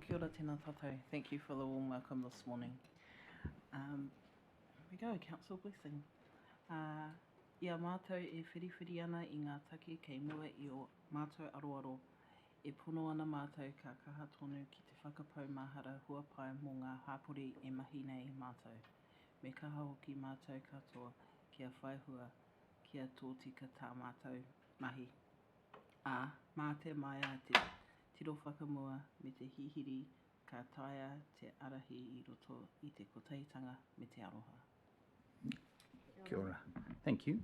Kia ora tēnā tātou. Thank you for the warm welcome this morning. Here we go, Council Blessing. Ia mātou e whiriwhiri ana I ngā take kei mua I o mātou aroaro. E pono ana mātou ka kaha tonu ki te whakapau mahara huapai mō ngā hāpori e mahi nei mātou. Me kaha hoki mātou katoa kia whaihua kia tōtika tā mātou mahi. Mā te maia te tiro whakamua me te hihiri ka taia te arahi I roto I te koteitanga me te aroha. Kia ora. Thank you.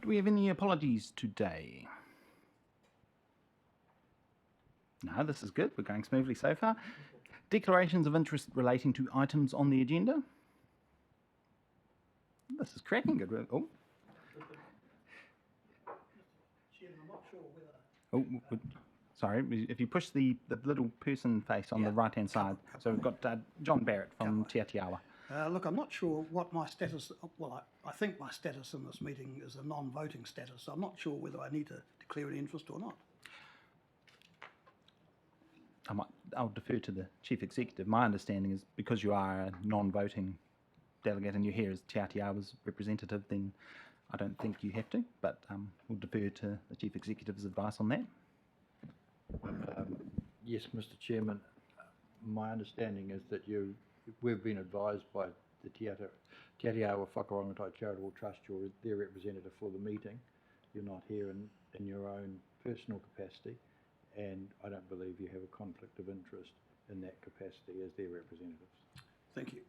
Do we have any apologies today? No, this is good. We're going smoothly so far. Declarations of interest relating to items on the agenda. This is cracking good. Oh. Oh, sorry, if you push the little person face on the right-hand side. So we've got John Barrett from Te Atiawa. Look, I'm not sure what my status, well, I think my status in this meeting is a non-voting status, so I'm not sure whether I need to declare an interest or not. I'll defer to the Chief Executive. My understanding is because you are a non-voting delegate and you're here as Te Atiawa's representative, then I don't think you have to, but we'll defer to the Chief Executive's advice on that. Yes, Mr. Chairman. My understanding is that we've been advised by the Te Atiawa Whakarongotai Charitable Trust, you're their representative for the meeting. You're not here in your own personal capacity, and I don't believe you have a conflict of interest in that capacity as their representatives. Thank you.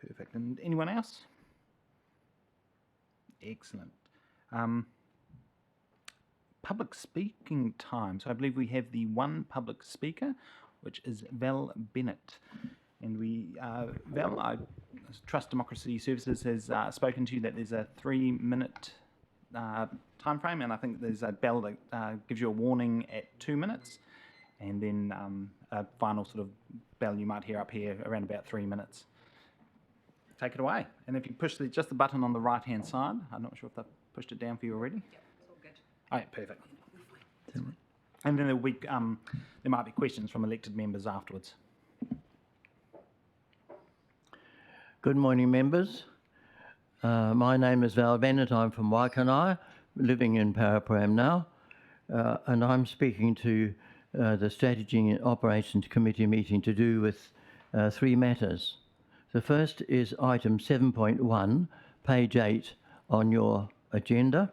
Perfect. And anyone else? Excellent. Public speaking time. So I believe we have the one public speaker, which is Val Bennett. And Val, Trust Democracy Services has spoken to you that there's a 3-minute time frame, and I think there's a bell that gives you a warning at 2 minutes, and then a final sort of bell you might hear up here around about 3 minutes. Take it away. And if you push just the button on the right-hand side, I'm not sure if they've pushed it down for you already. Yep, it's all good. All right, perfect. And then there might be questions from elected members afterwards. Good morning, members. My name is Val Bennett. I'm from Waikanai, living in Paraparaumu now, and I'm speaking to the Strategy and Operations Committee meeting to do with 3 matters. The first is item 7.1, page 8 on your agenda,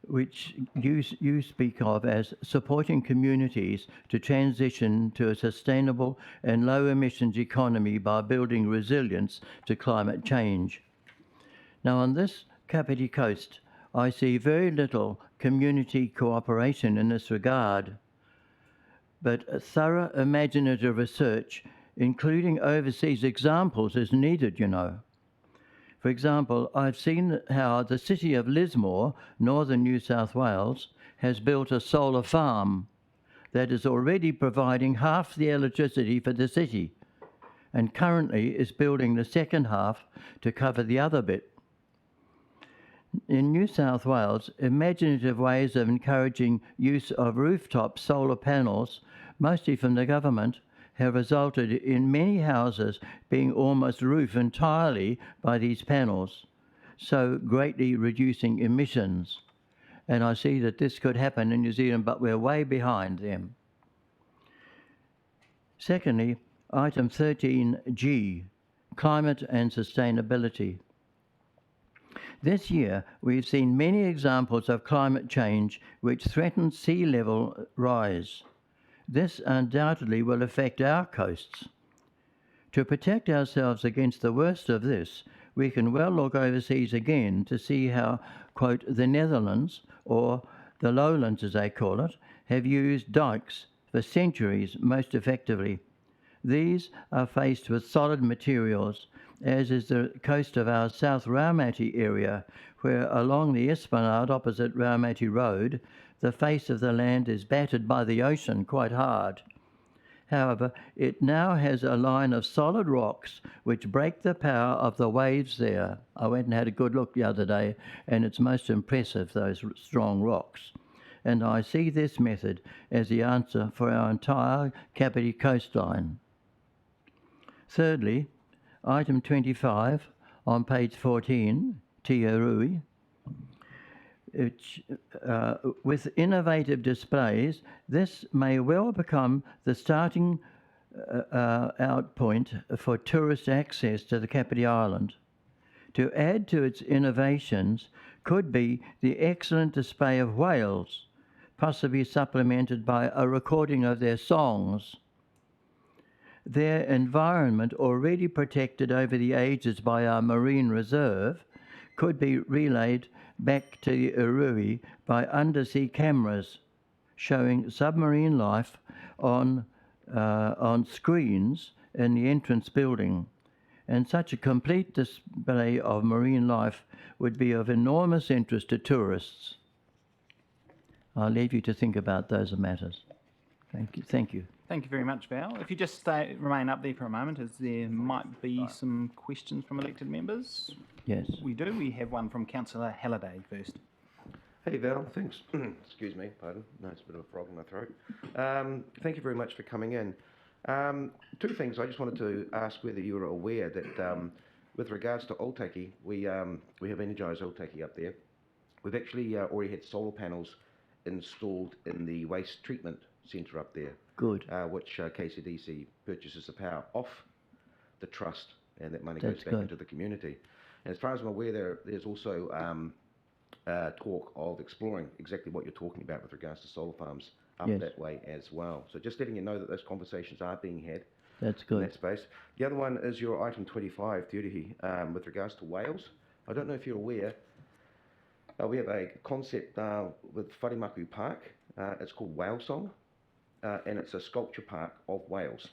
which you speak of as supporting communities to transition to a sustainable and low emissions economy by building resilience to climate change. Now, on this Kapiti coast, I see very little community cooperation in this regard, but a thorough imaginative research, including overseas examples, is needed, you know. For example, I've seen how the city of Lismore, northern New South Wales, has built a solar farm that is already providing half the electricity for the city and currently is building the second half to cover the other bit. In New South Wales, imaginative ways of encouraging use of rooftop solar panels, mostly from the government, have resulted in many houses being almost roofed entirely by these panels, so greatly reducing emissions. And I see that this could happen in New Zealand, but we're way behind them. Secondly, item 13G, climate and sustainability. This year, we've seen many examples of climate change which threaten sea level rise. This undoubtedly will affect our coasts. To protect ourselves against the worst of this, we can well look overseas again to see how, quote, the Netherlands, or the lowlands as they call it, have used dikes for centuries most effectively. These are faced with solid materials, as is the coast of our South Raumati area, where along the esplanade opposite Raumati Road, the face of the land is battered by the ocean quite hard. However, it now has a line of solid rocks which break the power of the waves there. I went and had a good look the other day, and it's most impressive, those strong rocks. and I see this method as the answer for our entire Kapiti coastline. Thirdly, item 25 on page 14, Te Rui, with innovative displays, this may well become the starting out point for tourist access to the Kapiti Island. To add to its innovations could be the excellent display of whales, possibly supplemented by a recording of their songs. Their environment, already protected over the ages by our marine reserve, could be relayed back to the Urui by undersea cameras showing submarine life on screens in the entrance building. And such a complete display of marine life would be of enormous interest to tourists. I'll leave you to think about those matters. Thank you. Thank you. Thank you very much, Val. If you just remain up there for a moment, as there might be some questions from elected members. Yes. We do. We have one from Councillor Halliday first. Hey Val, thanks. Excuse me, pardon. No, it's a bit of a frog in my throat. Thank you very much for coming in. Two things. I just wanted to ask whether you were aware that with regards to Otaki, we have energised Otaki up there. We've actually already had solar panels installed in the waste treatment centre up there. Good. Which KCDC purchases the power off the trust, and that money That's goes back good. into the community. And as far as I'm aware, there's also talk of exploring exactly what you're talking about with regards to solar farms up Yes. that way as well. So just letting you know that those conversations are being had That's in good. that space. The other one is your item 25, Turihi, with regards to whales. I don't know if you're aware, we have a concept with Wharemaku Park. It's called Whale Song, and it's a sculpture park of whales.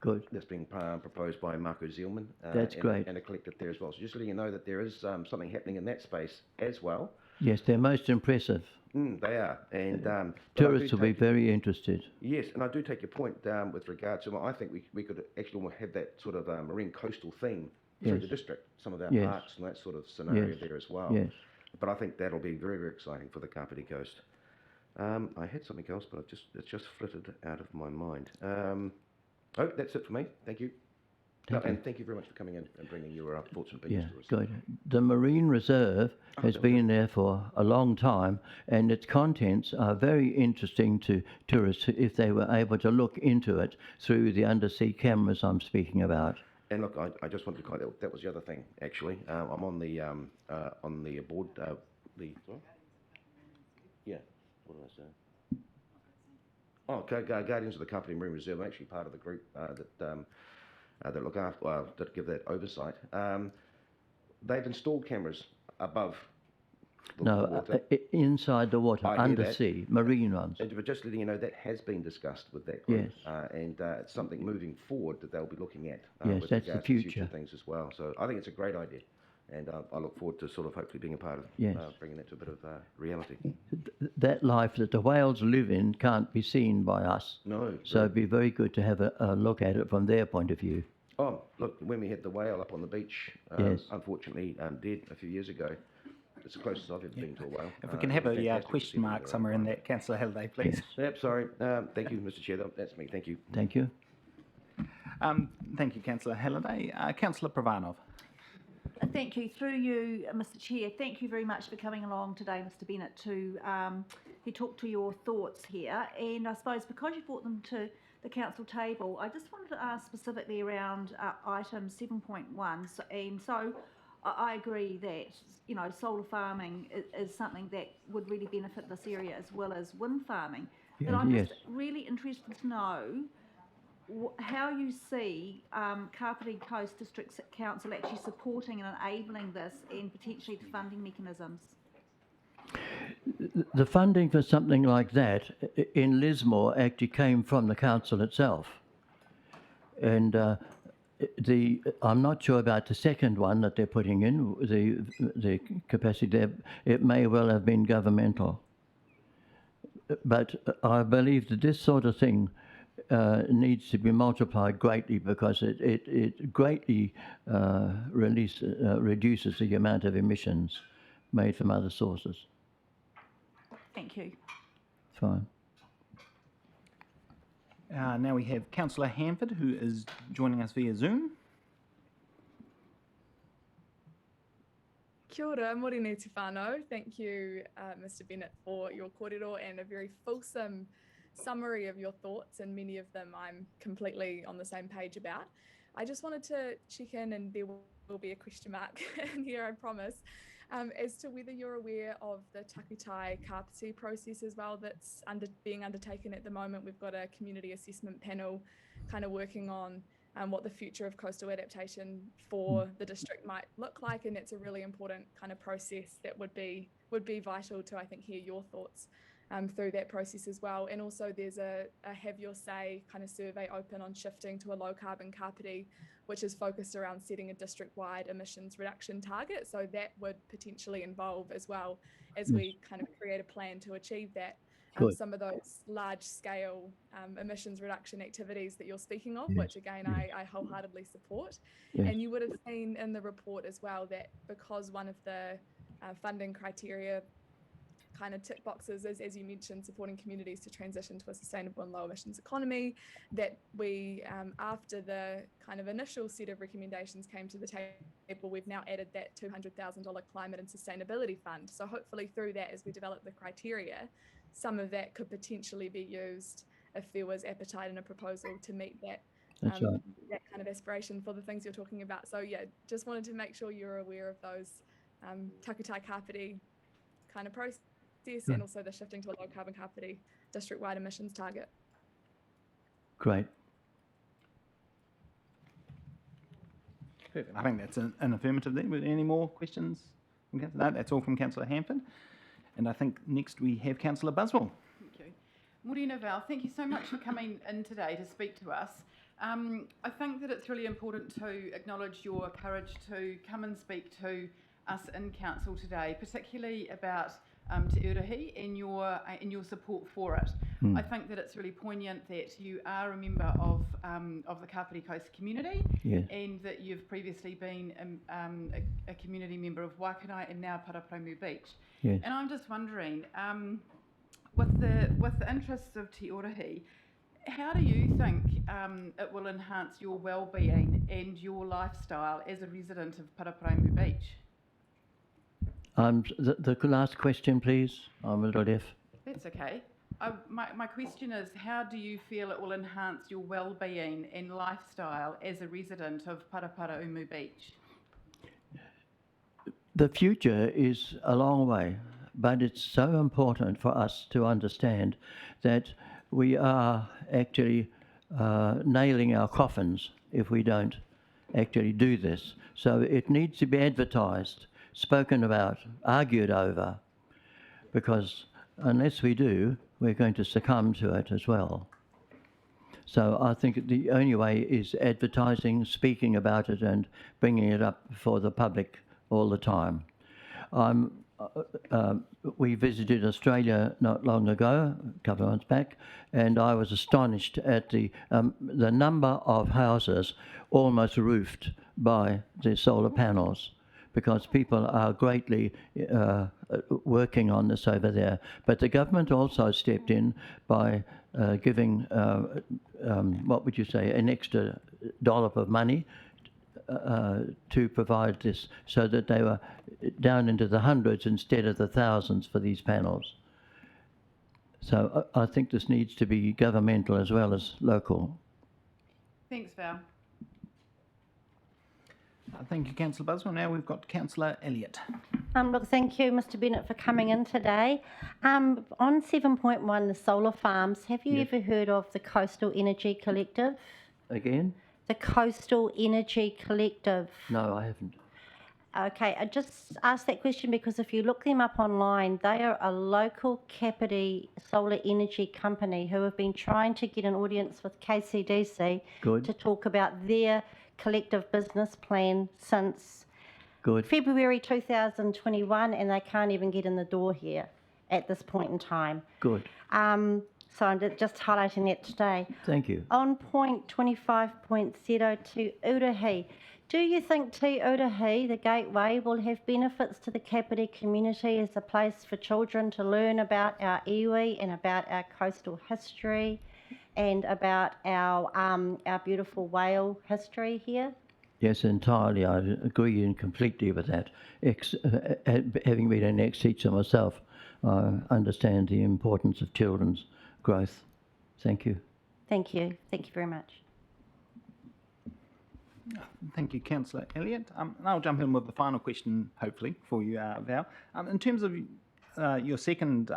Good. That's being proposed by Marco Zealman. That's great. And a collective there as well. So just letting you know that there is something happening in that space as well. Yes, they're most impressive. They are. And but I do Tourists will be take- very interested. Yes, and I do take your point with regards to, well, I think we could actually almost have that sort of marine coastal theme through Yes. the district, some of our Yes. parks and that sort of scenario Yes. there as well. Yes. But I think that'll be very, very exciting for the Kapiti Coast. I had something else, but it's just flitted out of my mind. That's it for me. Thank you. And thank you very much for coming in and bringing your thoughts and opinions Yeah, to us. good. The Marine Reserve has been there for a long time, and its contents are very interesting to tourists if they were able to look into it through the undersea cameras I'm speaking about. And look, I just wanted to comment, that was the other thing, actually. I'm on the board, yeah, what did I say? Oh, Guardians of the Kapiti Marine Reserve. I'm actually part of the group that look after, that give that oversight. They've installed cameras above the water. Inside the water, I hear that. undersea, marine ones. But just letting you know, that has been discussed with that group. Yes. And it's something moving forward that they'll be looking at. Yes, with that's the regards to future. things as well. So I think it's a great idea. And I look forward to sort of hopefully being a part of Yes. bringing that to a bit of reality. That life that the whales live in can't be seen by us. No. So it'd be very good to have a look at it from their point of view. Oh, look, when we had the whale up on the beach, Yes. unfortunately dead a few years ago, it's the closest I've ever been to a whale. If we can It have was a fantastic to question see them mark there. somewhere in that, Councillor Halliday, please. Yep, sorry. Thank you, Mr. Chair. That's me. Thank you. Thank you. Thank you, Councillor Halliday. Councillor Pravanov. Thank you. Through you, Mr. Chair, thank you very much for coming along today, Mr. Bennett, to talk to your thoughts here. And I suppose because you brought them to the council table, I just wanted to ask specifically around item 7.1. So I agree that, you know, solar farming is something that would really benefit this area as well as wind farming. But I'm Yes. just really interested to know how you see Kapiti Coast District Council actually supporting and enabling this and potentially the funding mechanisms. The funding for something like that in Lismore actually came from the council itself. And I'm not sure about the second one that they're putting in, the capacity there. It may well have been governmental. But I believe that this sort of thing needs to be multiplied greatly because it greatly reduces the amount of emissions made from other sources. Thank you. Fine. Now we have Councillor Hanford, who is joining us via Zoom. Kia ora, morena te whānau. Thank you, Mr. Bennett, for your kōrero and a very fulsome summary of your thoughts, and many of them I'm completely on the same page about. I just wanted to check in, and there will be a question mark in here, I promise, as to whether you're aware of the takutai kapiti process as well that's being undertaken at the moment. We've got a community assessment panel kind of working on what the future of coastal adaptation for the district might look like, and it's a really important kind of process that would be vital to, I think, hear your thoughts through that process as well. And also there's a have your say kind of survey open on shifting to a low carbon kapiti, which is focused around setting a district-wide emissions reduction target. So that would potentially involve, as well as we kind of create a plan to achieve that, some of those large-scale emissions reduction activities that you're speaking of, which again I wholeheartedly support. And you would have seen in the report as well that because one of the funding criteria kind of tick boxes is, as you mentioned, supporting communities to transition to a sustainable and low emissions economy, that we, after the kind of initial set of recommendations came to the table, we've now added that $200,000 climate and sustainability fund. So hopefully through that, as we develop the criteria, some of that could potentially be used if there was appetite in a proposal to meet that that kind of aspiration for the things you're talking about. So yeah, just wanted to make sure you're aware of those takutai kapiti kind of process, and also the shifting to a low carbon kapiti district-wide emissions target. Great. Perfect. I think that's an affirmative there. Were there any more questions? No, that's all from Councillor Hanford. And I think next we have Councillor Burnsville. Thank you. Morena Val, thank you so much for coming in today to speak to us. I think that it's really important to acknowledge your courage to come and speak to us in council today, particularly about Te Urahi and your support for it. I think that it's really poignant that you are a member of the Kapiti Coast community, and that you've previously been a community member of Waikanai and now Paraparaumu Beach. And I'm just wondering, with the interests of Te Urahi, how do you think it will enhance your well-being and your lifestyle as a resident of Paraparaumu Beach? The last question, please. I'm a little deaf. That's okay. My question is, how do you feel it will enhance your well-being and lifestyle as a resident of Paraparaumu Beach? The future is a long way, but it's so important for us to understand that we are actually nailing our coffins if we don't actually do this. So it needs to be advertised, spoken about, argued over, because unless we do, we're going to succumb to it as well. So I think the only way is advertising, speaking about it and bringing it up for the public all the time. We visited Australia not long ago, a couple of months back, and I was astonished at the number of houses almost roofed by the solar panels, because people are greatly working on this over there. But the government also stepped in by giving, what would you say, an extra dollop of money to provide this, so that they were down into the hundreds instead of the thousands for these panels. So I think this needs to be governmental as well as local. Thanks, Val. Thank you, Councillor Buswell. Now we've got Councillor Elliott. Look, thank you, Mr. Bennett, for coming in today. On 7.1, the solar farms, have you ever heard of the Coastal Energy Collective? Again? The Coastal Energy Collective. No, I haven't. Okay, I just asked that question because if you look them up online, they are a local Kapiti solar energy company who have been trying to get an audience with KCDC to talk about their collective business plan since February 2021, and they can't even get in the door here at this point in time. Good. So I'm just highlighting that today. Thank you. On point 25.02, Urahi, Do you think Te Urahi, the gateway, will have benefits to the Kapiti community as a place for children to learn about our iwi and about our coastal history and about our beautiful whale history here? Yes, entirely. I agree completely with that. Having been an ex-teacher myself, I understand the importance of children's growth. Thank you. Thank you. Thank you very much. Thank you, Councillor Elliott. And I'll jump in with the final question, hopefully, for you, Val. In terms of your second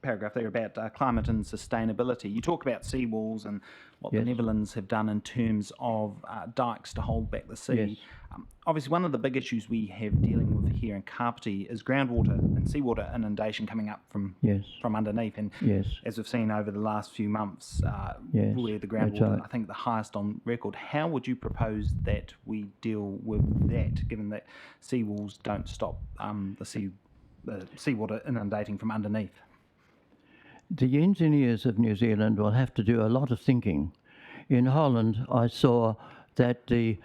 paragraph there about climate and sustainability, you talk about seawalls and what the Netherlands have done in terms of dikes to hold back the sea. Yes. Obviously, one of the big issues we have dealing with here in Kapiti is groundwater and seawater inundation coming up from underneath. And as we've seen over the last few months, where the groundwater, I think, the highest on record. How would you propose that we deal with that, given that seawalls don't stop the seawater inundating from underneath? The engineers of New Zealand will have to do a lot of thinking. In Holland, I saw that the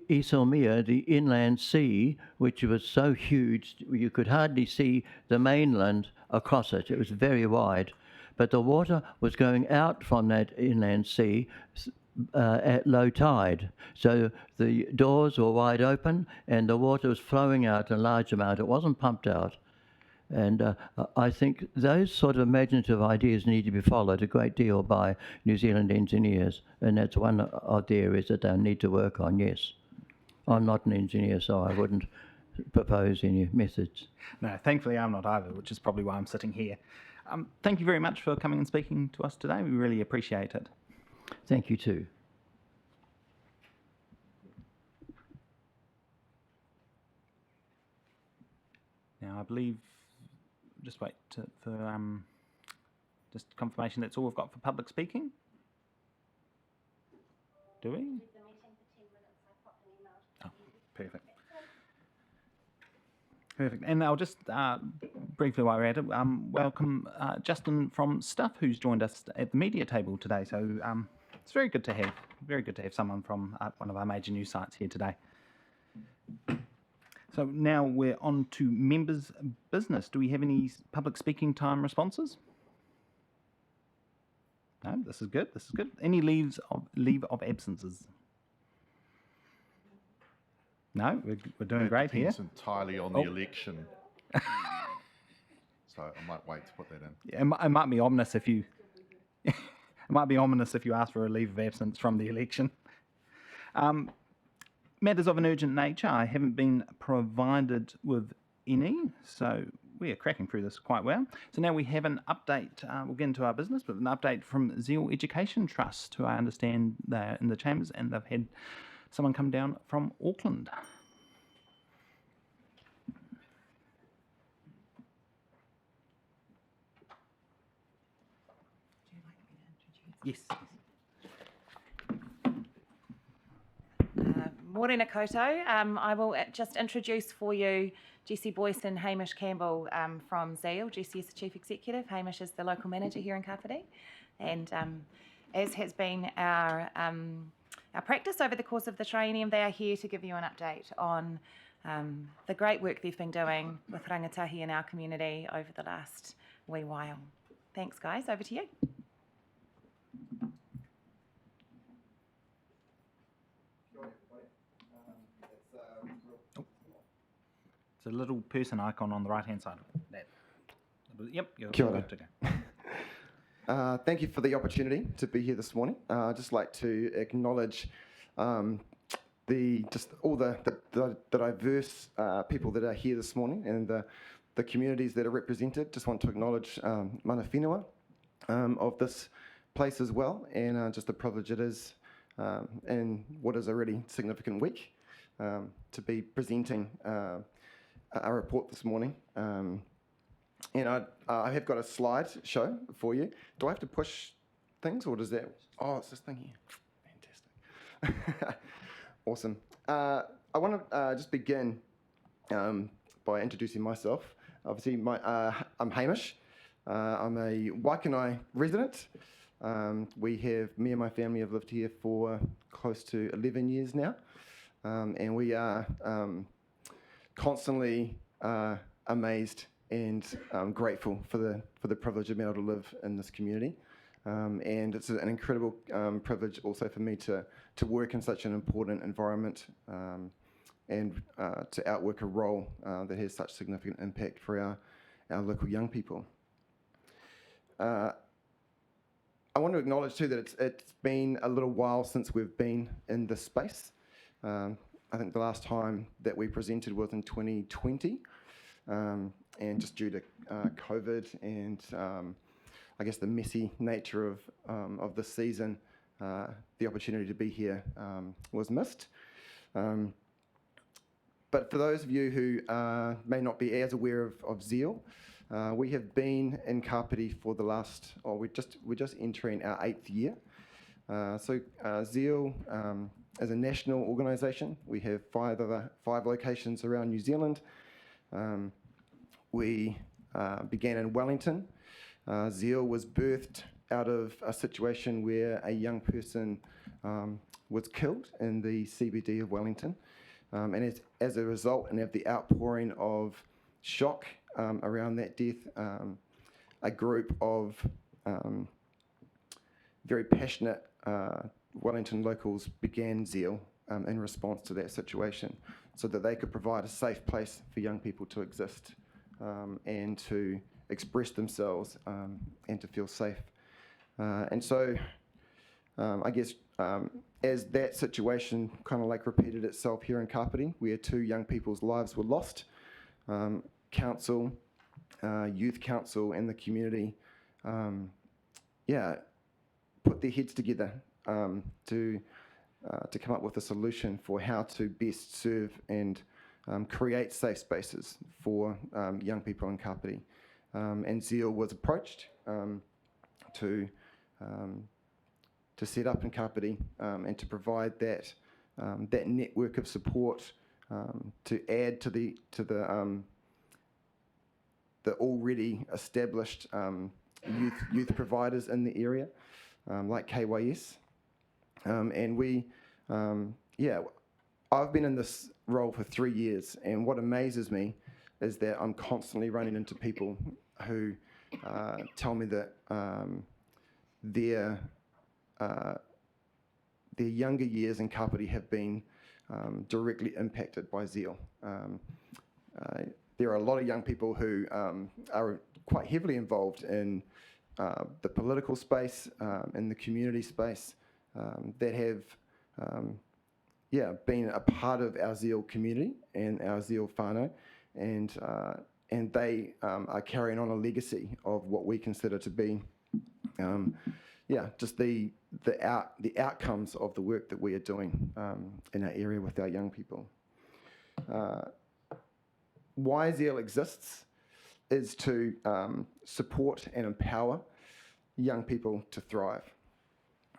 Iselmere, the inland sea, which was so huge you could hardly see the mainland across it. It was very wide. But the water was going out from that inland sea at low tide. So the doors were wide open and the water was flowing out in a large amount. It wasn't pumped out. And I think those sort of imaginative ideas need to be followed a great deal by New Zealand engineers, and that's one of the areas that they need to work on, yes. I'm not an engineer, so I wouldn't propose any methods. No, thankfully I'm not either, which is probably why I'm sitting here. Thank you very much for coming and speaking to us today. We really appreciate it. Thank you too. Now, I believe, just wait for just confirmation that's all we've got for public speaking. Do we? Oh, perfect. Perfect. And I'll just briefly, while we're at it, welcome Justin from Stuff, who's joined us at the media table today. So it's very good to have someone from one of our major news sites here today. So now we're on to members' business. Do we have any public speaking time responses? No, this is good. This is good. Any leave of absences? No, we're doing great here. It's entirely on the election. So I might wait to put that in. Yeah, it might be ominous if you it might be ominous if you ask for a leave of absence from the election. Matters of an urgent nature, I haven't been provided with any, so we are cracking through this quite well. So now we have an update, we'll get into our business, but an update from Zeal Education Trust, who I understand they're in the chambers and they've had someone come down from Auckland. Yes. Morena koutou. I will just introduce for you Jessie Boyce and Hamish Campbell from Zeal. Jessie is the Chief Executive, Hamish is the local manager here in Kapiti. And as has been our practice over the course of the triennium, they are here to give you an update on the great work they've been doing with rangatahi in our community over the last wee while. Thanks guys, over to you. It's a little person icon on the right-hand side of that. Yep, you're Kia ora. good to go. Thank you for the opportunity to be here this morning. I'd just like to acknowledge all the diverse people that are here this morning and the communities that are represented. Just want to acknowledge mana whenua of this place as well, and just the privilege it is in what is a really significant week to be presenting our report this morning. And I have got a slide show for you. Do I have to push things, or does that... Oh, it's this thing here. Fantastic. Awesome. I want to just begin by introducing myself. Obviously, I'm Hamish. I'm a Waikanai resident. Me and my family have lived here for close to 11 years now. and we are constantly amazed and grateful for the privilege of being able to live in this community. And it's an incredible privilege also for me to work in such an important environment and to outwork a role that has such significant impact for our local young people. I want to acknowledge too that it's been a little while since we've been in this space. I think the last time that we presented was in 2020, and just due to COVID and I guess the messy nature of this season, the opportunity to be here was missed. But for those of you who may not be as aware of Zeal, we have been in Kapiti for the last, we're just entering our 8th year. So Zeal is a national organisation. We have 5 locations around New Zealand. We began in Wellington. Zeal was birthed out of a situation where a young person was killed in the CBD of Wellington. And as a result, and of the outpouring of shock around that death, a group of very passionate Wellington locals began Zeal in response to that situation, so that they could provide a safe place for young people to exist and to express themselves and to feel safe. And so I guess as that situation kind of like repeated itself here in Kapiti, where 2 young people's lives were lost, council, youth council and the community, put their heads together to come up with a solution for how to best serve and create safe spaces for young people in Kapiti. And Zeal was approached to set up in Kapiti and to provide that network of support to add to the already established youth providers in the area, like KYS. And we, I've been in this role for 3 years, and what amazes me is that I'm constantly running into people who tell me that their younger years in Kapiti have been directly impacted by Zeal. There are a lot of young people who are quite heavily involved in the political space, in the community space, that have been a part of our Zeal community and our Zeal whānau, and they are carrying on a legacy of what we consider to be just the outcomes of the work that we are doing in our area with our young people. Why Zeal exists is to support and empower young people to thrive.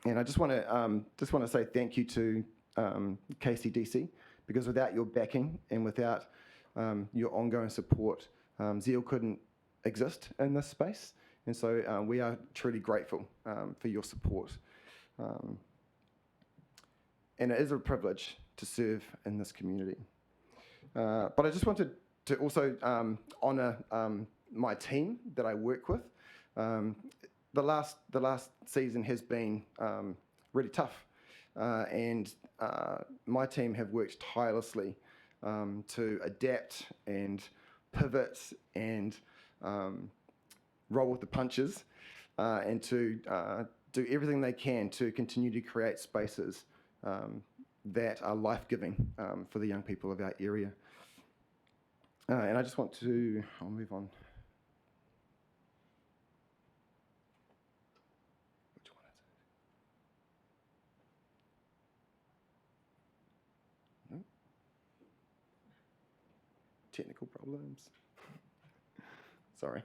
And I just want to say thank you to KCDC, because without your backing and without your ongoing support, Zeal couldn't exist in this space. And so we are truly grateful for your support. And it is a privilege to serve in this community. But I just wanted to also honour my team that I work with. The last season has been really tough, and my team have worked tirelessly to adapt and pivot and roll with the punches, and to do everything they can to continue to create spaces that are life-giving for the young people of our area. And I just want to, I'll move on. Which one is it? No? Technical problems. Sorry.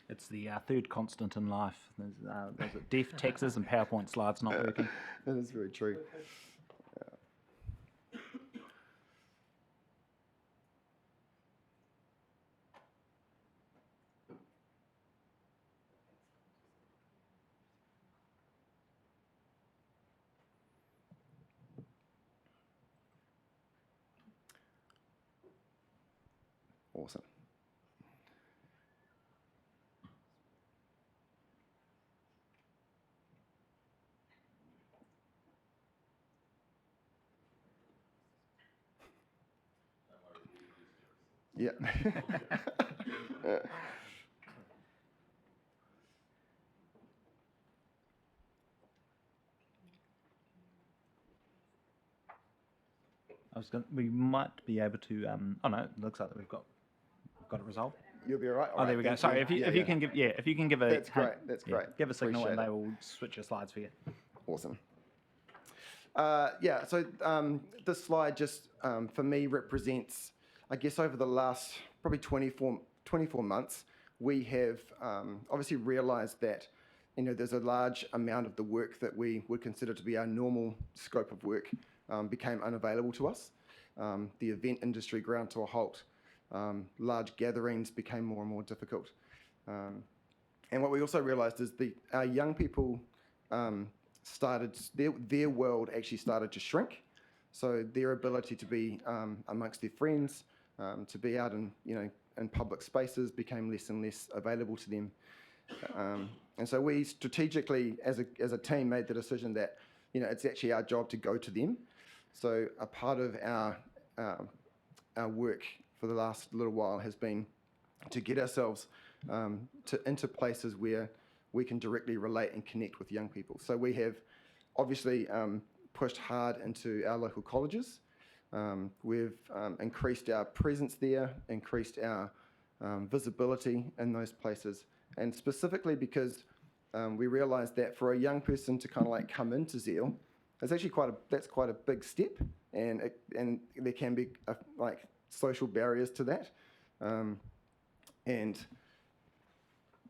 It's the third constant in life. There's death, taxes, and PowerPoint slides not working. That is very true. Awesome. Yeah. We might be able to. Oh no, it looks like that we've got it resolved. You'll be all right. Oh, there we go. Sorry, if you can give if you can give a That's hint, great. That's great. give a signal and Appreciate they it. will switch your slides for you. Awesome. Yeah, so this slide just, for me, represents, I guess, over the last probably 24 months, we have obviously realised that, there's a large amount of the work that we would consider to be our normal scope of work became unavailable to us. The event industry ground to a halt. Large gatherings became more and more difficult. And what we also realised is our young people started, their world actually started to shrink. So their ability to be amongst their friends, to be out in public spaces became less and less available to them. And so we strategically, as a team, made the decision that, it's actually our job to go to them. So a part of our work for the last little while has been to get ourselves into places where we can directly relate and connect with young people. So we have obviously pushed hard into our local colleges. We've increased our presence there, increased our visibility in those places, and specifically because we realised that for a young person to kind of like come into Zeal, it's actually that's quite a big step, and there can be like social barriers to that, and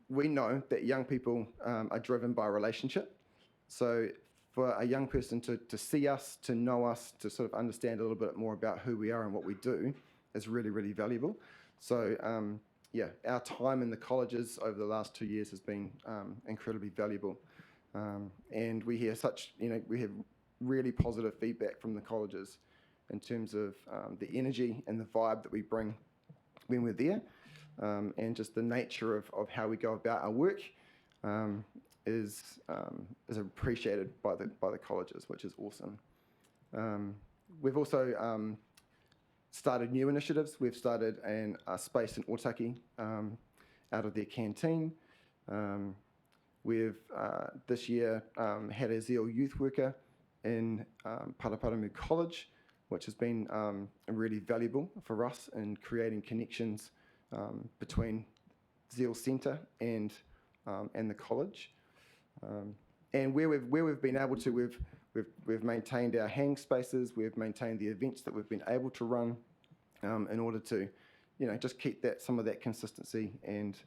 we know that young people are driven by relationship. So for a young person to see us, to know us, to sort of understand a little bit more about who we are and what we do is really, really valuable. So yeah, our time in the colleges over the last 2 years has been incredibly valuable. And we hear we have really positive feedback from the colleges in terms of the energy and the vibe that we bring when we're there. And just the nature of how we go about our work is appreciated by the colleges, which is awesome. We've also started new initiatives. We've started a space in Otaki out of their canteen. We've this year had a Zeal youth worker in Paraparamu College, which has been really valuable for us in creating connections between Zeal Centre and the college. And where we've been able to, we've maintained our hang spaces, we've maintained the events that we've been able to run in order to, just keep some of that consistency and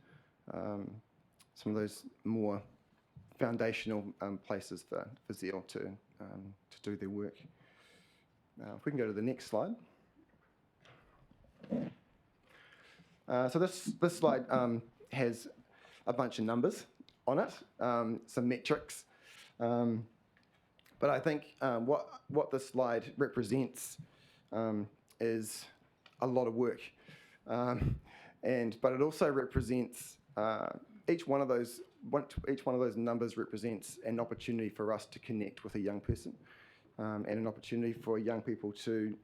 some of those more foundational places for Zeal to do their work. If we can go to the next slide. So this slide has a bunch of numbers on it, some metrics. But I think what this slide represents is a lot of work. But it also represents each one of those numbers represents an opportunity for us to connect with a young person, and an opportunity for young people to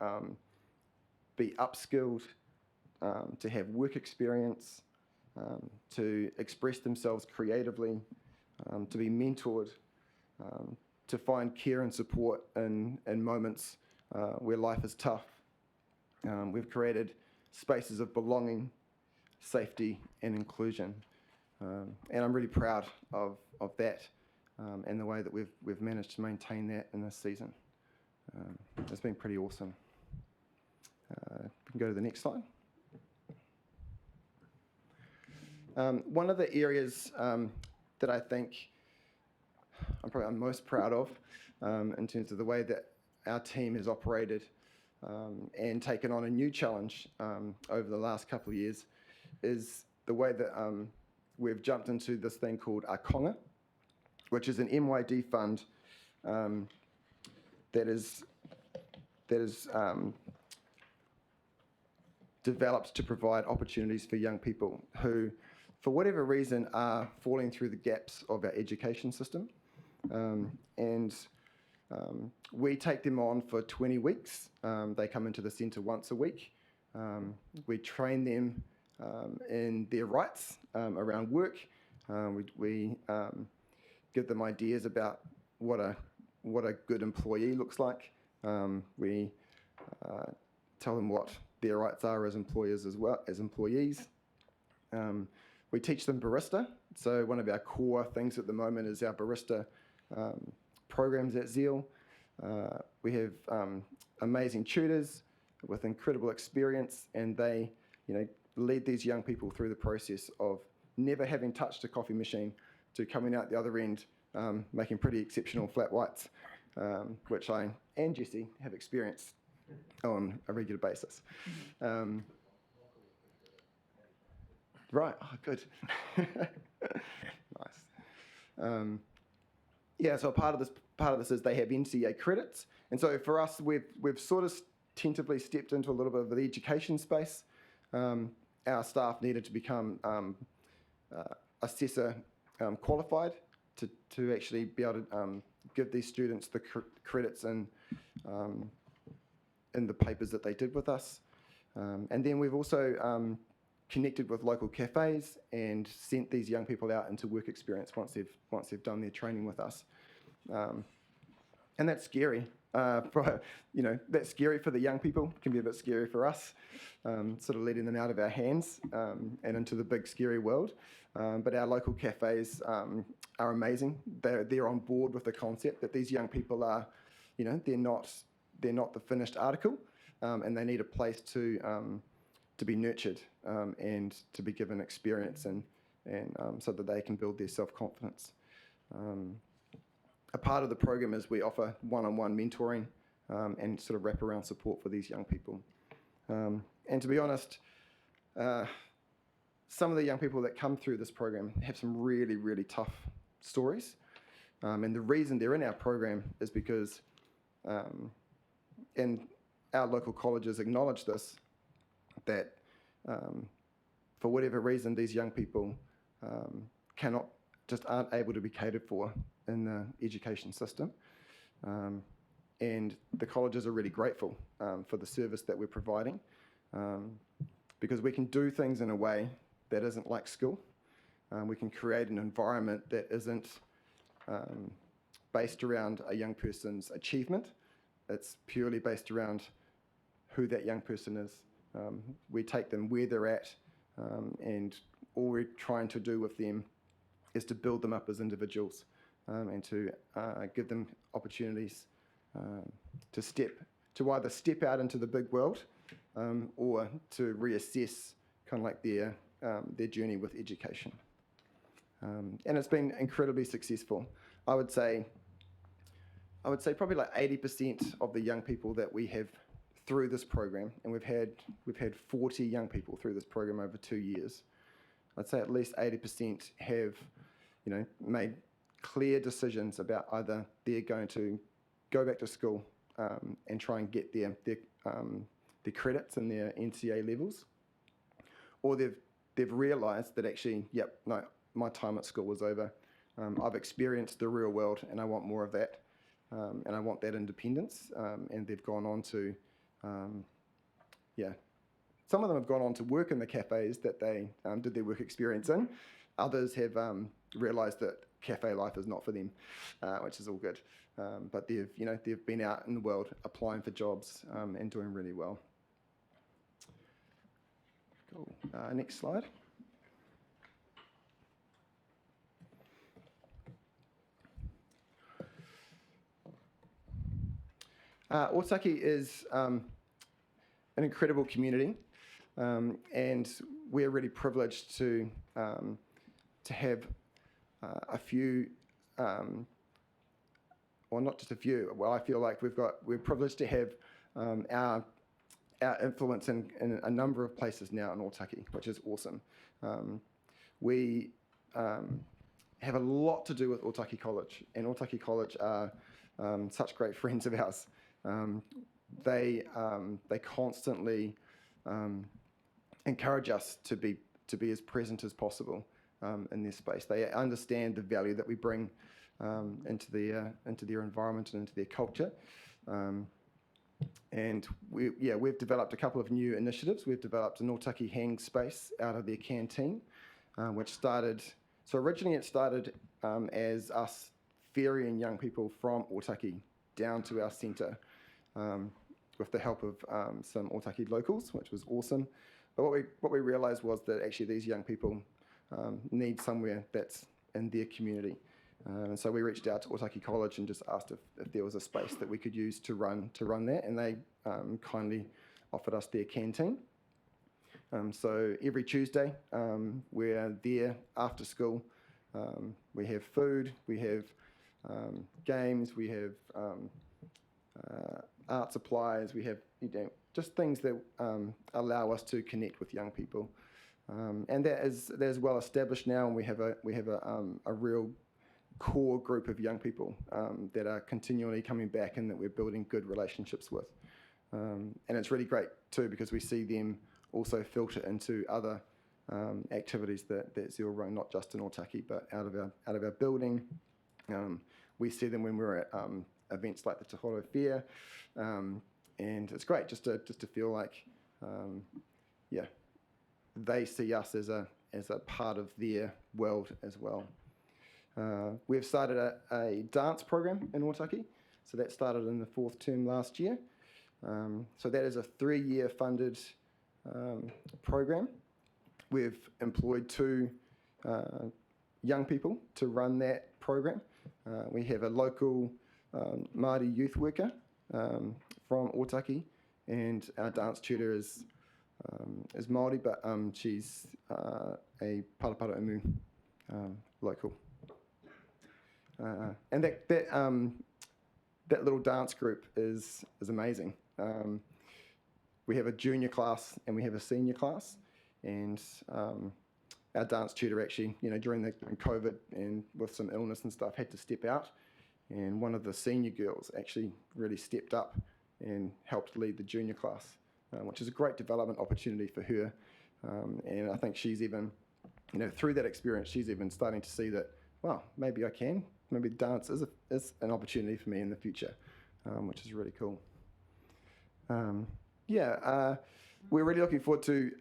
be upskilled, to have work experience, to express themselves creatively, to be mentored, to find care and support in moments where life is tough. We've created spaces of belonging, safety, and inclusion. And I'm really proud of that and the way that we've managed to maintain that in this season. It's been pretty awesome. We can go to the next slide. One of the areas that I think I'm most proud of in terms of the way that our team has operated and taken on a new challenge over the last couple of years is the way that we've jumped into this thing called Akonga, which is an MYD fund that is developed to provide opportunities for young people who, for whatever reason, are falling through the gaps of our education system. We take them on for 20 weeks. They come into the centre once a week. We train them in their rights around work. We give them ideas about what a good employee looks like. We tell them what their rights are as employers as well as employees. We teach them barista. So one of our core things at the moment is our barista programs at Zeal. We have amazing tutors with incredible experience, and they, lead these young people through the process of never having touched a coffee machine to coming out the other end making pretty exceptional flat whites, which I and Jessie have experienced on a regular basis. Right, oh, good. Nice. So part of this is they have NCA credits, and so for us, we've sort of tentatively stepped into a little bit of the education space. Our staff needed to become assessor qualified to actually be able to give these students the credits in the papers that they did with us. And then we've also connected with local cafes and sent these young people out into work experience once they've done their training with us. And that's scary. That's scary for the young people. It can be a bit scary for us, sort of letting them out of our hands and into the big scary world. But our local cafes are amazing. They're on board with the concept that these young people are, they're not the finished article, and they need a place to be nurtured and to be given experience and so that they can build their self-confidence. A part of the program is we offer one-on-one mentoring and sort of wraparound support for these young people. And to be honest, some of the young people that come through this program have some really, really tough stories. And the reason they're in our program is because, and our local colleges acknowledge this, that for whatever reason, these young people aren't able to be catered for in the education system. And the colleges are really grateful for the service that we're providing, because we can do things in a way that isn't like school. We can create an environment that isn't based around a young person's achievement. It's purely based around who that young person is. We take them where they're at, and all we're trying to do with them is to build them up as individuals and to give them opportunities to either step out into the big world or to reassess kind of like their journey with education. And it's been incredibly successful. I would say probably like 80% of the young people that we have through this program, and we've had 40 young people through this program over 2 years. I'd say at least 80% have, made clear decisions about either they're going to go back to school and try and get their credits and their NCA levels, or they've realised that actually, my time at school was over. I've experienced the real world, and I want more of that, and I want that independence. And they've gone on to, some of them have gone on to work in the cafes that they did their work experience in. Others have realised that cafe life is not for them, which is all good. But they've been out in the world applying for jobs and doing really well. Cool. Next slide. Otaki is an incredible community, and we're really privileged to have a few, well, not just a few. Well, I feel like we're privileged to have our influence in a number of places now in Otaki, which is awesome. We have a lot to do with Otaki College, and Otaki College are such great friends of ours. They constantly encourage us to be as present as possible in their space. They understand the value that we bring into their environment and into their culture. And we've developed a couple of new initiatives. We've developed an Otaki hang space out of their canteen, which started. So originally it started as us ferrying young people from Otaki down to our centre with the help of some Otaki locals, which was awesome. But what we realised was that actually these young people need somewhere that's in their community. And so we reached out to Otaki College and just asked if there was a space that we could use to run that, and they kindly offered us their canteen. So every Tuesday we're there after school. We have food, we have games, we have art supplies, we have just things that allow us to connect with young people, and that is well established now, and we have a real core group of young people that are continually coming back and that we're building good relationships with, and it's really great too because we see them also filter into other activities that Zeal run, not just in Otaki but out of our building. We see them when we're at events like the Te Horo Fair, and it's great just to feel like they see us as a part of their world as well. We've started a dance program in Otaki, so that started in the 4th term last year. So that is a 3-year funded program. We've employed 2 young people to run that program. We have a local Māori youth worker from Otaki, and our dance tutor is Māori, but she's a Parapara Umu local. And that little dance group is amazing. We have a junior class and we have a senior class, and our dance tutor actually, during COVID and with some illness and stuff, had to step out, and one of the senior girls actually really stepped up and helped lead the junior class, which is a great development opportunity for her. And I think she's even, through that experience, she's even starting to see that, well, maybe I can. Maybe dance is an opportunity for me in the future, which is really cool. We're really looking forward to,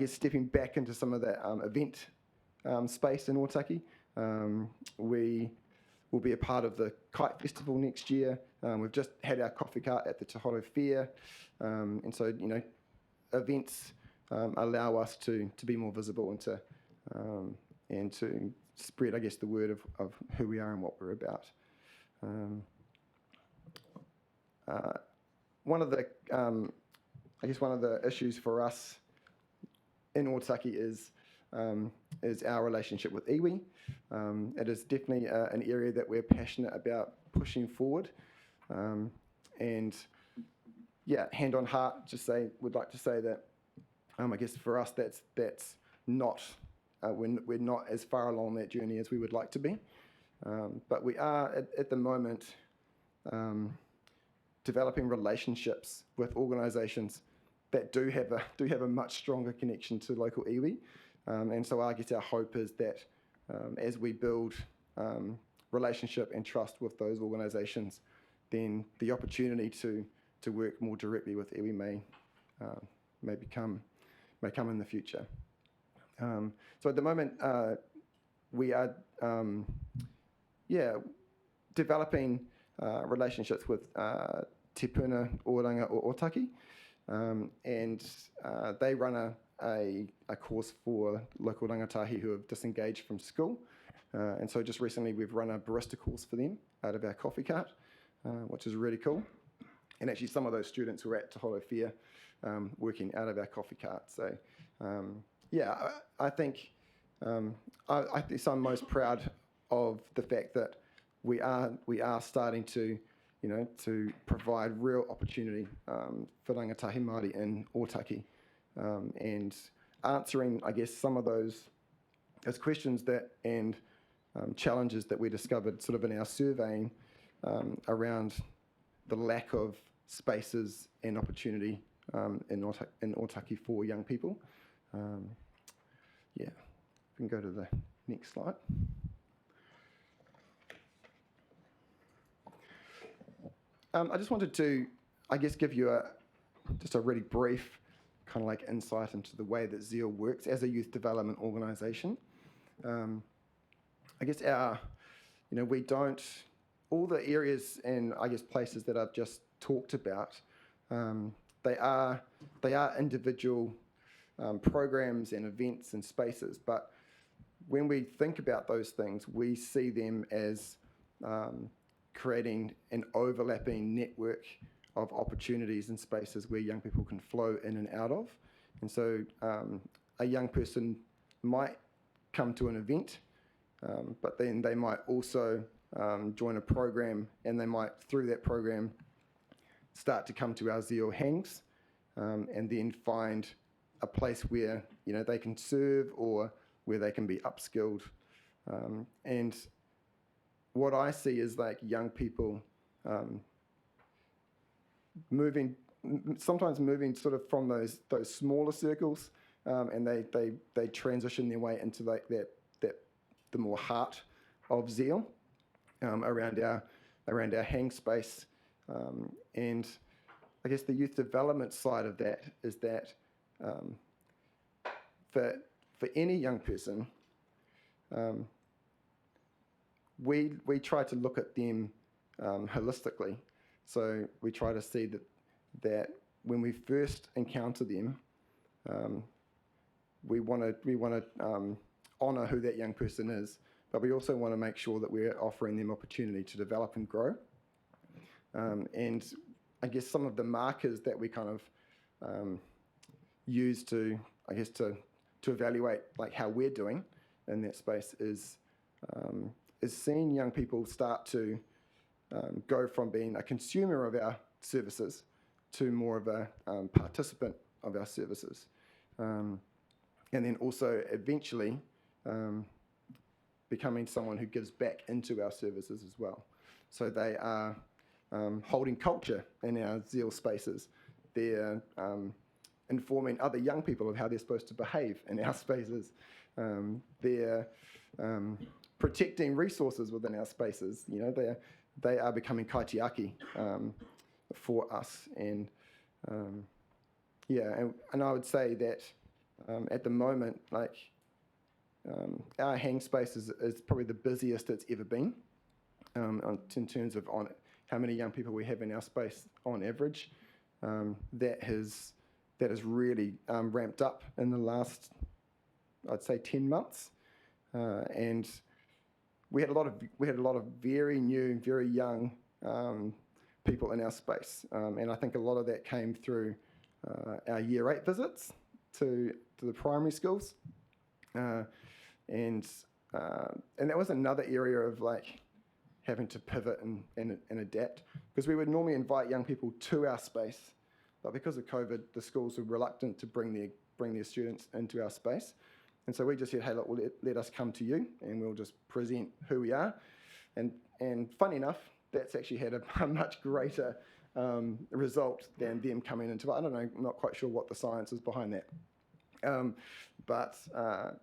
stepping back into some of that event space in Otaki. We will be a part of the Kite Festival next year. We've just had our coffee cart at the Te Horo Fair. And so, events allow us to be more visible and to spread, the word of who we are and what we're about. One of the issues for us in Otaki is our relationship with iwi. It is definitely an area that we're passionate about pushing forward. And hand on heart, would like to say that for us that's not. We're not as far along that journey as we would like to be, but we are at the moment developing relationships with organisations that do have a much stronger connection to local iwi, and so our hope is that as we build relationship and trust with those organisations, then the opportunity to work more directly with iwi may come in the future. So at the moment, we are developing relationships with Te Puna Oranga or Otaki, and they run a course for local rangatahi who have disengaged from school. And so just recently we've run a barista course for them out of our coffee cart, which is really cool. And actually some of those students were at Te Horo Fair working out of our coffee cart. So I think I'm most proud of the fact that we are starting to provide real opportunity for rangatahi Māori in Otaki, and answering some of those questions and challenges that we discovered sort of in our surveying around the lack of spaces and opportunity in Otaki for young people. Yeah, we can go to the next slide. I just wanted to, I guess, give you just a really brief kind of like insight into the way that Zeal works as a youth development organisation. I guess we don't, all the areas and I guess places that I've just talked about, they are individual programs and events and spaces, but when we think about those things, we see them as creating an overlapping network of opportunities and spaces where young people can flow in and out of. And so a young person might come to an event, but then they might also join a program, and they might, through that program, start to come to our Zeal hangs, and then find a place where they can serve or where they can be upskilled. And what I see is like young people sometimes moving sort of from those smaller circles, and they transition their way into like the more heart of Zeal, around our hang space. And I guess the youth development side of that is that for any young person, we try to look at them holistically. So we try to see that when we first encounter them, we want to honour who that young person is, but we also want to make sure that we're offering them opportunity to develop and grow. And I guess some of the markers that we kind of use to evaluate like how we're doing in that space is seeing young people start to go from being a consumer of our services to more of a participant of our services. And then also eventually becoming someone who gives back into our services as well. So they are holding culture in our Zeal spaces. They're informing other young people of how they're supposed to behave in our spaces. They're protecting resources within our spaces. They are becoming kaitiaki for us. And and I would say that at the moment, like our hang space is probably the busiest it's ever been in terms of on how many young people we have in our space on average. That has really ramped up in the last, I'd say, 10 months, and we had a lot of very new, very young people in our space, and I think a lot of that came through our Year 8 visits to the primary schools, and that was another area of like having to pivot and adapt, because we would normally invite young people to our space, but because of COVID, the schools were reluctant to bring their students into our space. And so we just said, hey, look, let us come to you and we'll just present who we are. And funny enough, that's actually had a much greater result than them coming into it. I don't know, I'm not quite sure what the science is behind that. But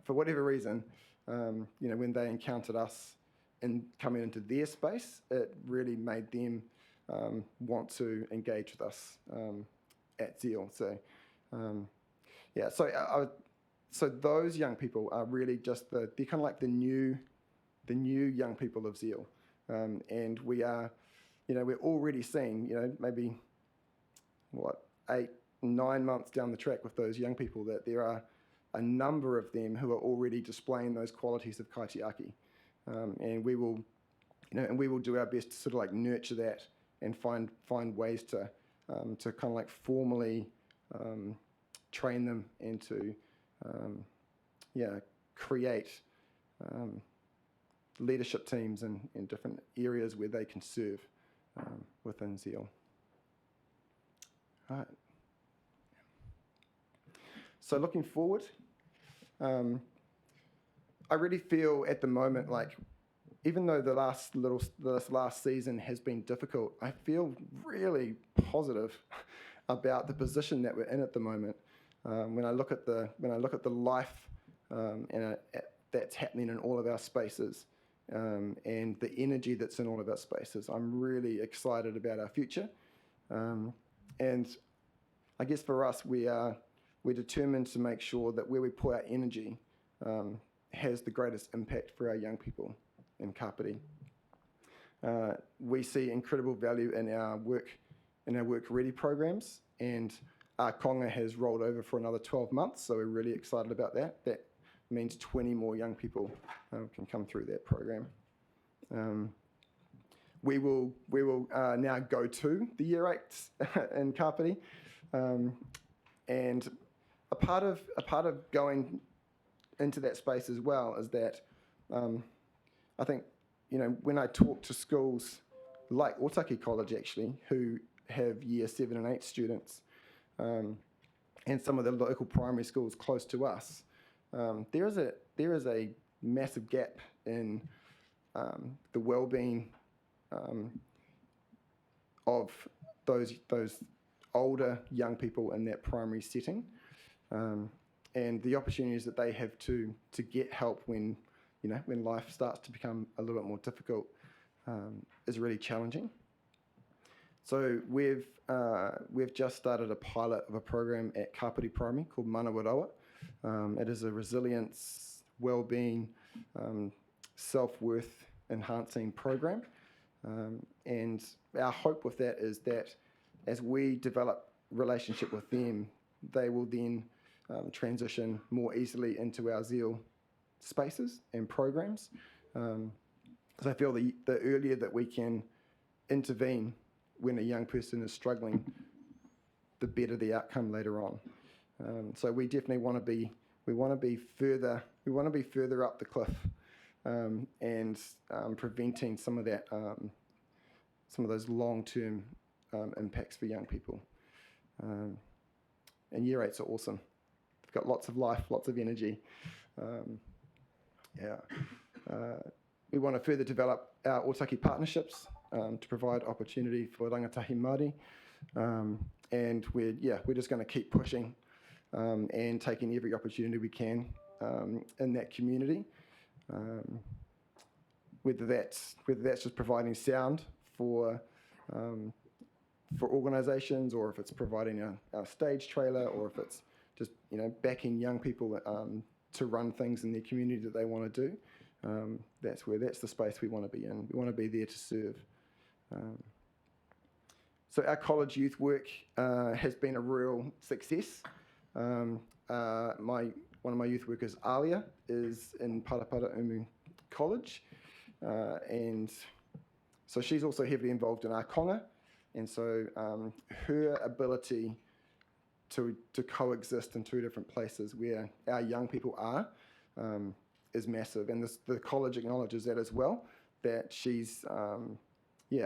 for whatever reason, when they encountered us and coming into their space, it really made them want to engage with us at Zeal. So, so those young people are really just they're kind of like the new young people of Zeal, and we are, we're already seeing, maybe 8-9 months down the track with those young people, that there are a number of them who are already displaying those qualities of kaitiaki, and we will do our best to sort of like nurture that and find ways to kind of like formally train them and to create leadership teams in different areas where they can serve within Zeal. All right. So looking forward, I really feel at the moment like, even though this last season has been difficult, I feel really positive about the position that we're in at the moment. When I look at the life that's happening in all of our spaces, and the energy that's in all of our spaces, I'm really excited about our future. And I guess for us, we're determined to make sure that where we put our energy has the greatest impact for our young people in Kapiti. We see incredible value in our work ready programs, and our Konga has rolled over for another 12 months, so we're really excited about that. That means 20 more young people can come through that program. We will now go to the Year 8s in Kapiti, and a part of going into that space as well is that I think, when I talk to schools like Otaki College actually, who have Year 7 and 8 students, and some of the local primary schools close to us, there is a massive gap in the well-being of those older young people in that primary setting, and the opportunities that they have to get help when life starts to become a little bit more difficult is really challenging. So we've just started a pilot of a program at Kapiti Primary called Manawaroa. It is a resilience, well-being, self-worth enhancing program, and our hope with that is that as we develop relationship with them, they will then transition more easily into our Zeal spaces and programs. Because I feel the earlier that we can intervene when a young person is struggling, the better the outcome later on. So we definitely want to be further up the cliff, and preventing some of those long-term impacts for young people. And Year 8s are awesome. They've got lots of life, lots of energy. We want to further develop our Otaki partnerships to provide opportunity for rangatahi Māori, and we're just going to keep pushing and taking every opportunity we can in that community, whether that's just providing sound for organisations, or if it's providing a stage trailer, or if it's just backing young people to run things in their community that they want to do. That's the space we want to be in. We want to be there to serve. So our college youth work has been a real success. One of my youth workers, Alia, is in Parapara Umu College, and so she's also heavily involved in our Konga, and so her ability to coexist in two different places where our young people are is massive, and the college acknowledges that as well, that she's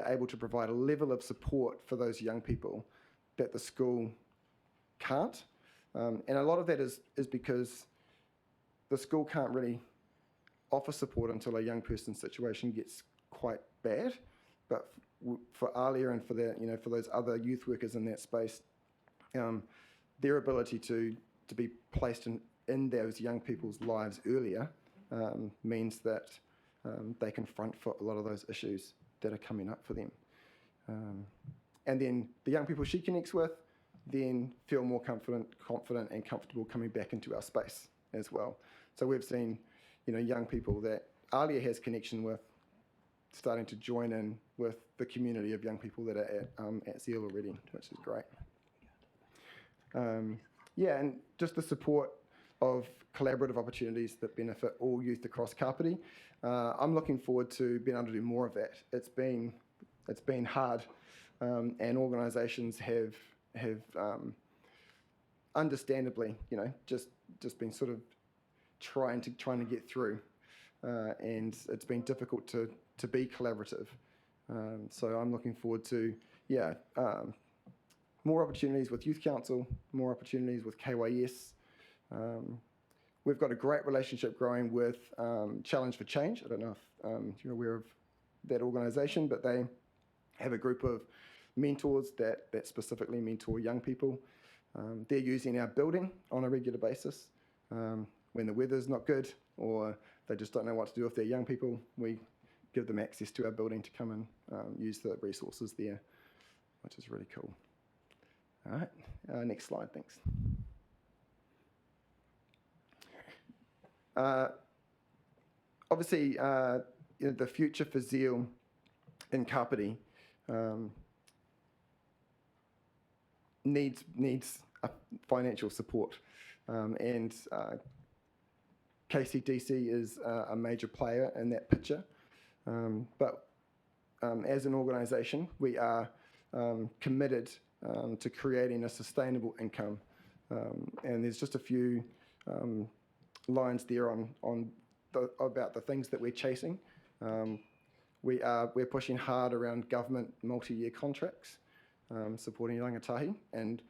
able to provide a level of support for those young people that the school can't, and a lot of that is because the school can't really offer support until a young person's situation gets quite bad. But for Alia and for those other youth workers in that space, their ability to be placed in those young people's lives earlier means that they can front foot a lot of those issues that are coming up for them. And then the young people she connects with then feel more confident and comfortable coming back into our space as well. So we've seen, young people that Alia has connection with starting to join in with the community of young people that are at Zeal already, which is great. And just the support of collaborative opportunities that benefit all youth across Kapiti. I'm looking forward to being able to do more of that. It's been hard, and organisations have understandably, just been sort of trying to get through, and it's been difficult to be collaborative. So I'm looking forward to more opportunities with Youth Council, more opportunities with KYS. We've got a great relationship growing with Challenge for Change. I don't know if you're aware of that organisation, but they have a group of mentors that specifically mentor young people. They're using our building on a regular basis. When the weather's not good or they just don't know what to do if they're young people, we give them access to our building to come and use the resources there, which is really cool. All right, next slide, thanks. Obviously, the future for Zeal in Kapiti needs financial support, and KCDC is a major player in that picture. But as an organisation, we are committed to creating a sustainable income, and there's just a few lines there about the things that we're chasing. We're pushing hard around government multi-year contracts, supporting rangatahi, and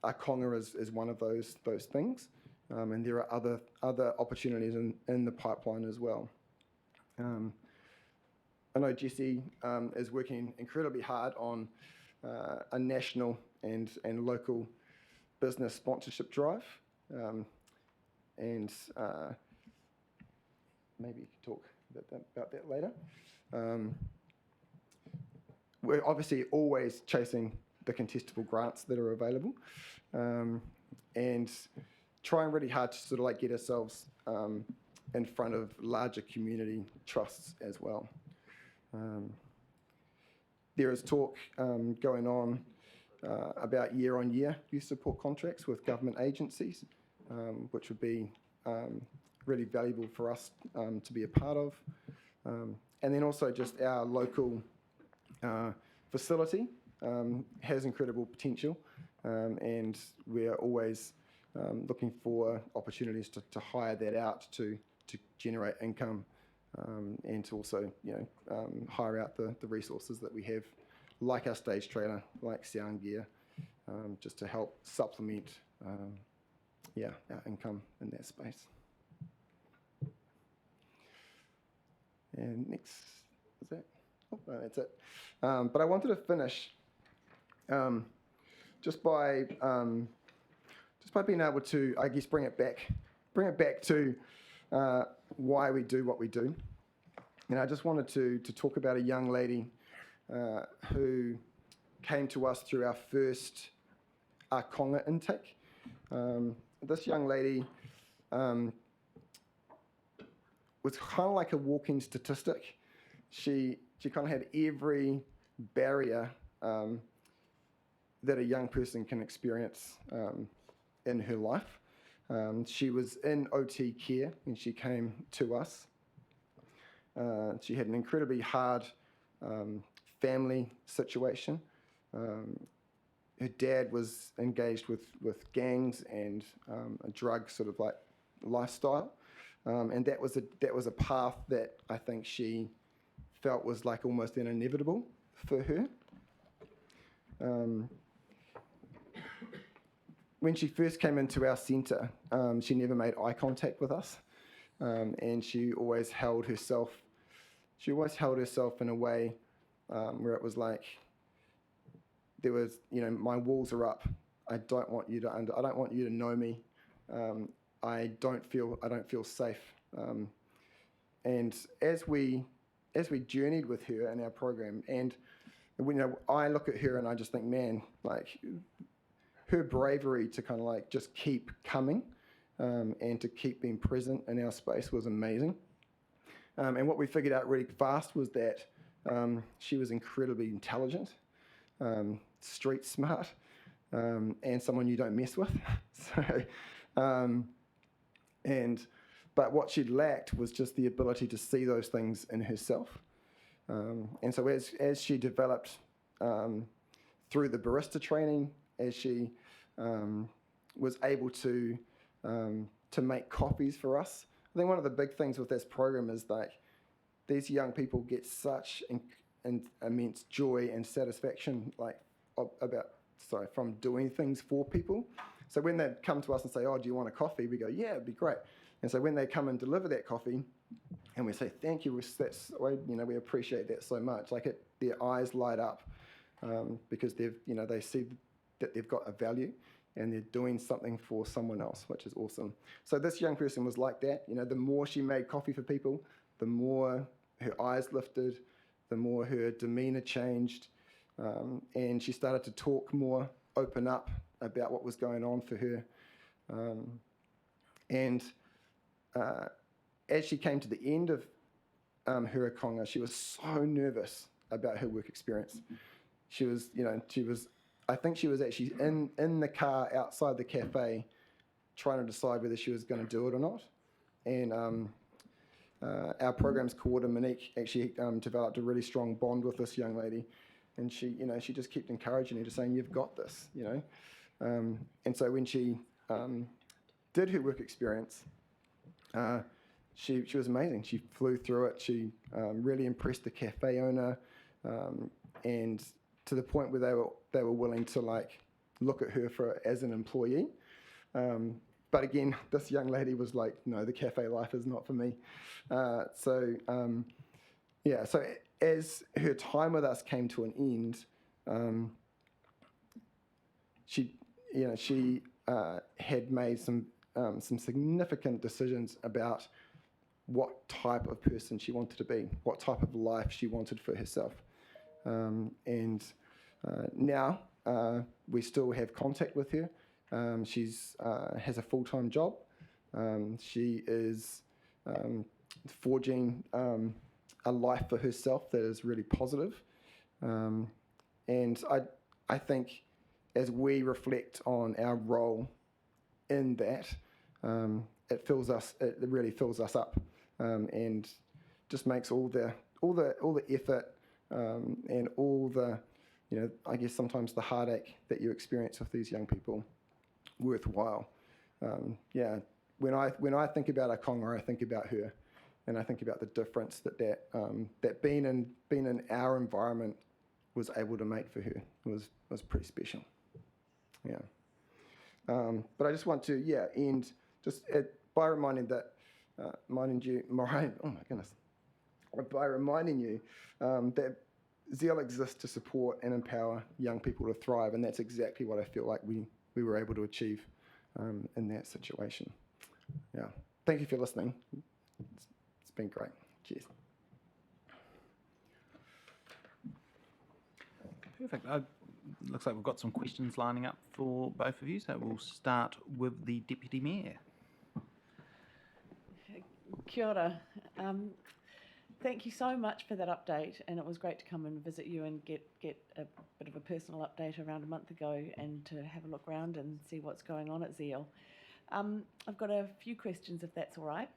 Akonga is one of those things, and there are other opportunities in the pipeline as well. I know Jesse is working incredibly hard on a national and local business sponsorship drive, and maybe you can talk about that later. We're obviously always chasing the contestable grants that are available, and trying really hard to sort of like get ourselves in front of larger community trusts as well. There is talk going on about year-on-year youth support contracts with government agencies, which would be really valuable for us to be a part of. And then also just our local facility has incredible potential, and we're always looking for opportunities to hire that out to generate income, and to also hire out the resources that we have, like our stage trailer, like sound gear, just to help supplement our income in that space. And next, is that? Oh, no, that's it. But I wanted to finish just by being able to, I guess, bring it back to why we do what we do. And I just wanted to talk about a young lady who came to us through our first Akonga intake. This young lady was kind of like a walking statistic. She kind of had every barrier that a young person can experience in her life. She was in OT care when she came to us. She had an incredibly hard family situation. Her dad was engaged with gangs and a drug sort of like lifestyle, and that was a path that I think she felt was like almost an inevitable for her. When she first came into our centre, she never made eye contact with us, and she always held herself in a way where it was like, there was, my walls are up. I don't want you to know me. I don't feel safe. And as we journeyed with her in our program, and I look at her and I just think, man, like her bravery to kind of like just keep coming and to keep being present in our space was amazing. And what we figured out really fast was that she was incredibly intelligent, street smart, and someone you don't mess with. But what she'd lacked was just the ability to see those things in herself. And so as she developed through the barista training, as she was able to make coffees for us, I think one of the big things with this program is like these young people get such immense joy and satisfaction from doing things for people. So when they come to us and say, "Oh, do you want a coffee?" we go, "Yeah, it'd be great." And so when they come and deliver that coffee, and we say, "Thank you," we appreciate that so much. Like their eyes light up because they see that they've got a value, and they're doing something for someone else, which is awesome. So this young person was like that. You know, the more she made coffee for people, the more her eyes lifted, the more her demeanor changed, and she started to talk more, open up about what was going on for her. As she came to the end of her akonga, she was so nervous about her work experience. She was, I think she was actually in the car outside the cafe trying to decide whether she was going to do it or not. And our programs coordinator, Monique, actually developed a really strong bond with this young lady. And she just kept encouraging her, just saying, you've got this, And so when she did her work experience, she was amazing. She flew through it. She really impressed the cafe owner, and to the point where they were willing to look at her as an employee. But again, this young lady was like, no, the cafe life is not for me. So as her time with us came to an end, she had made some significant decisions about what type of person she wanted to be, what type of life she wanted for herself. Now we still have contact with her. She's has a full-time job. She is forging a life for herself that is really positive. And I think as we reflect on our role in that, it really fills us up, and just makes all the effort and all the, I guess sometimes the heartache that you experience with these young people worthwhile. When I think about akonga, I think about her, and I think about the difference that being in our environment was able to make for her. It was pretty special. Yeah. But I just want to end just by reminding that by reminding you that Zeal exists to support and empower young people to thrive, and that's exactly what I feel like we were able to achieve in that situation. Yeah. Thank you for listening. It's been great. Cheers. Perfect. Looks like we've got some questions lining up for both of you, so we'll start with the Deputy Mayor. Kia ora. Thank you so much for that update, and it was great to come and visit you and get a bit of a personal update around a month ago, and to have a look around and see what's going on at Zeal. I've got a few questions, if that's all right.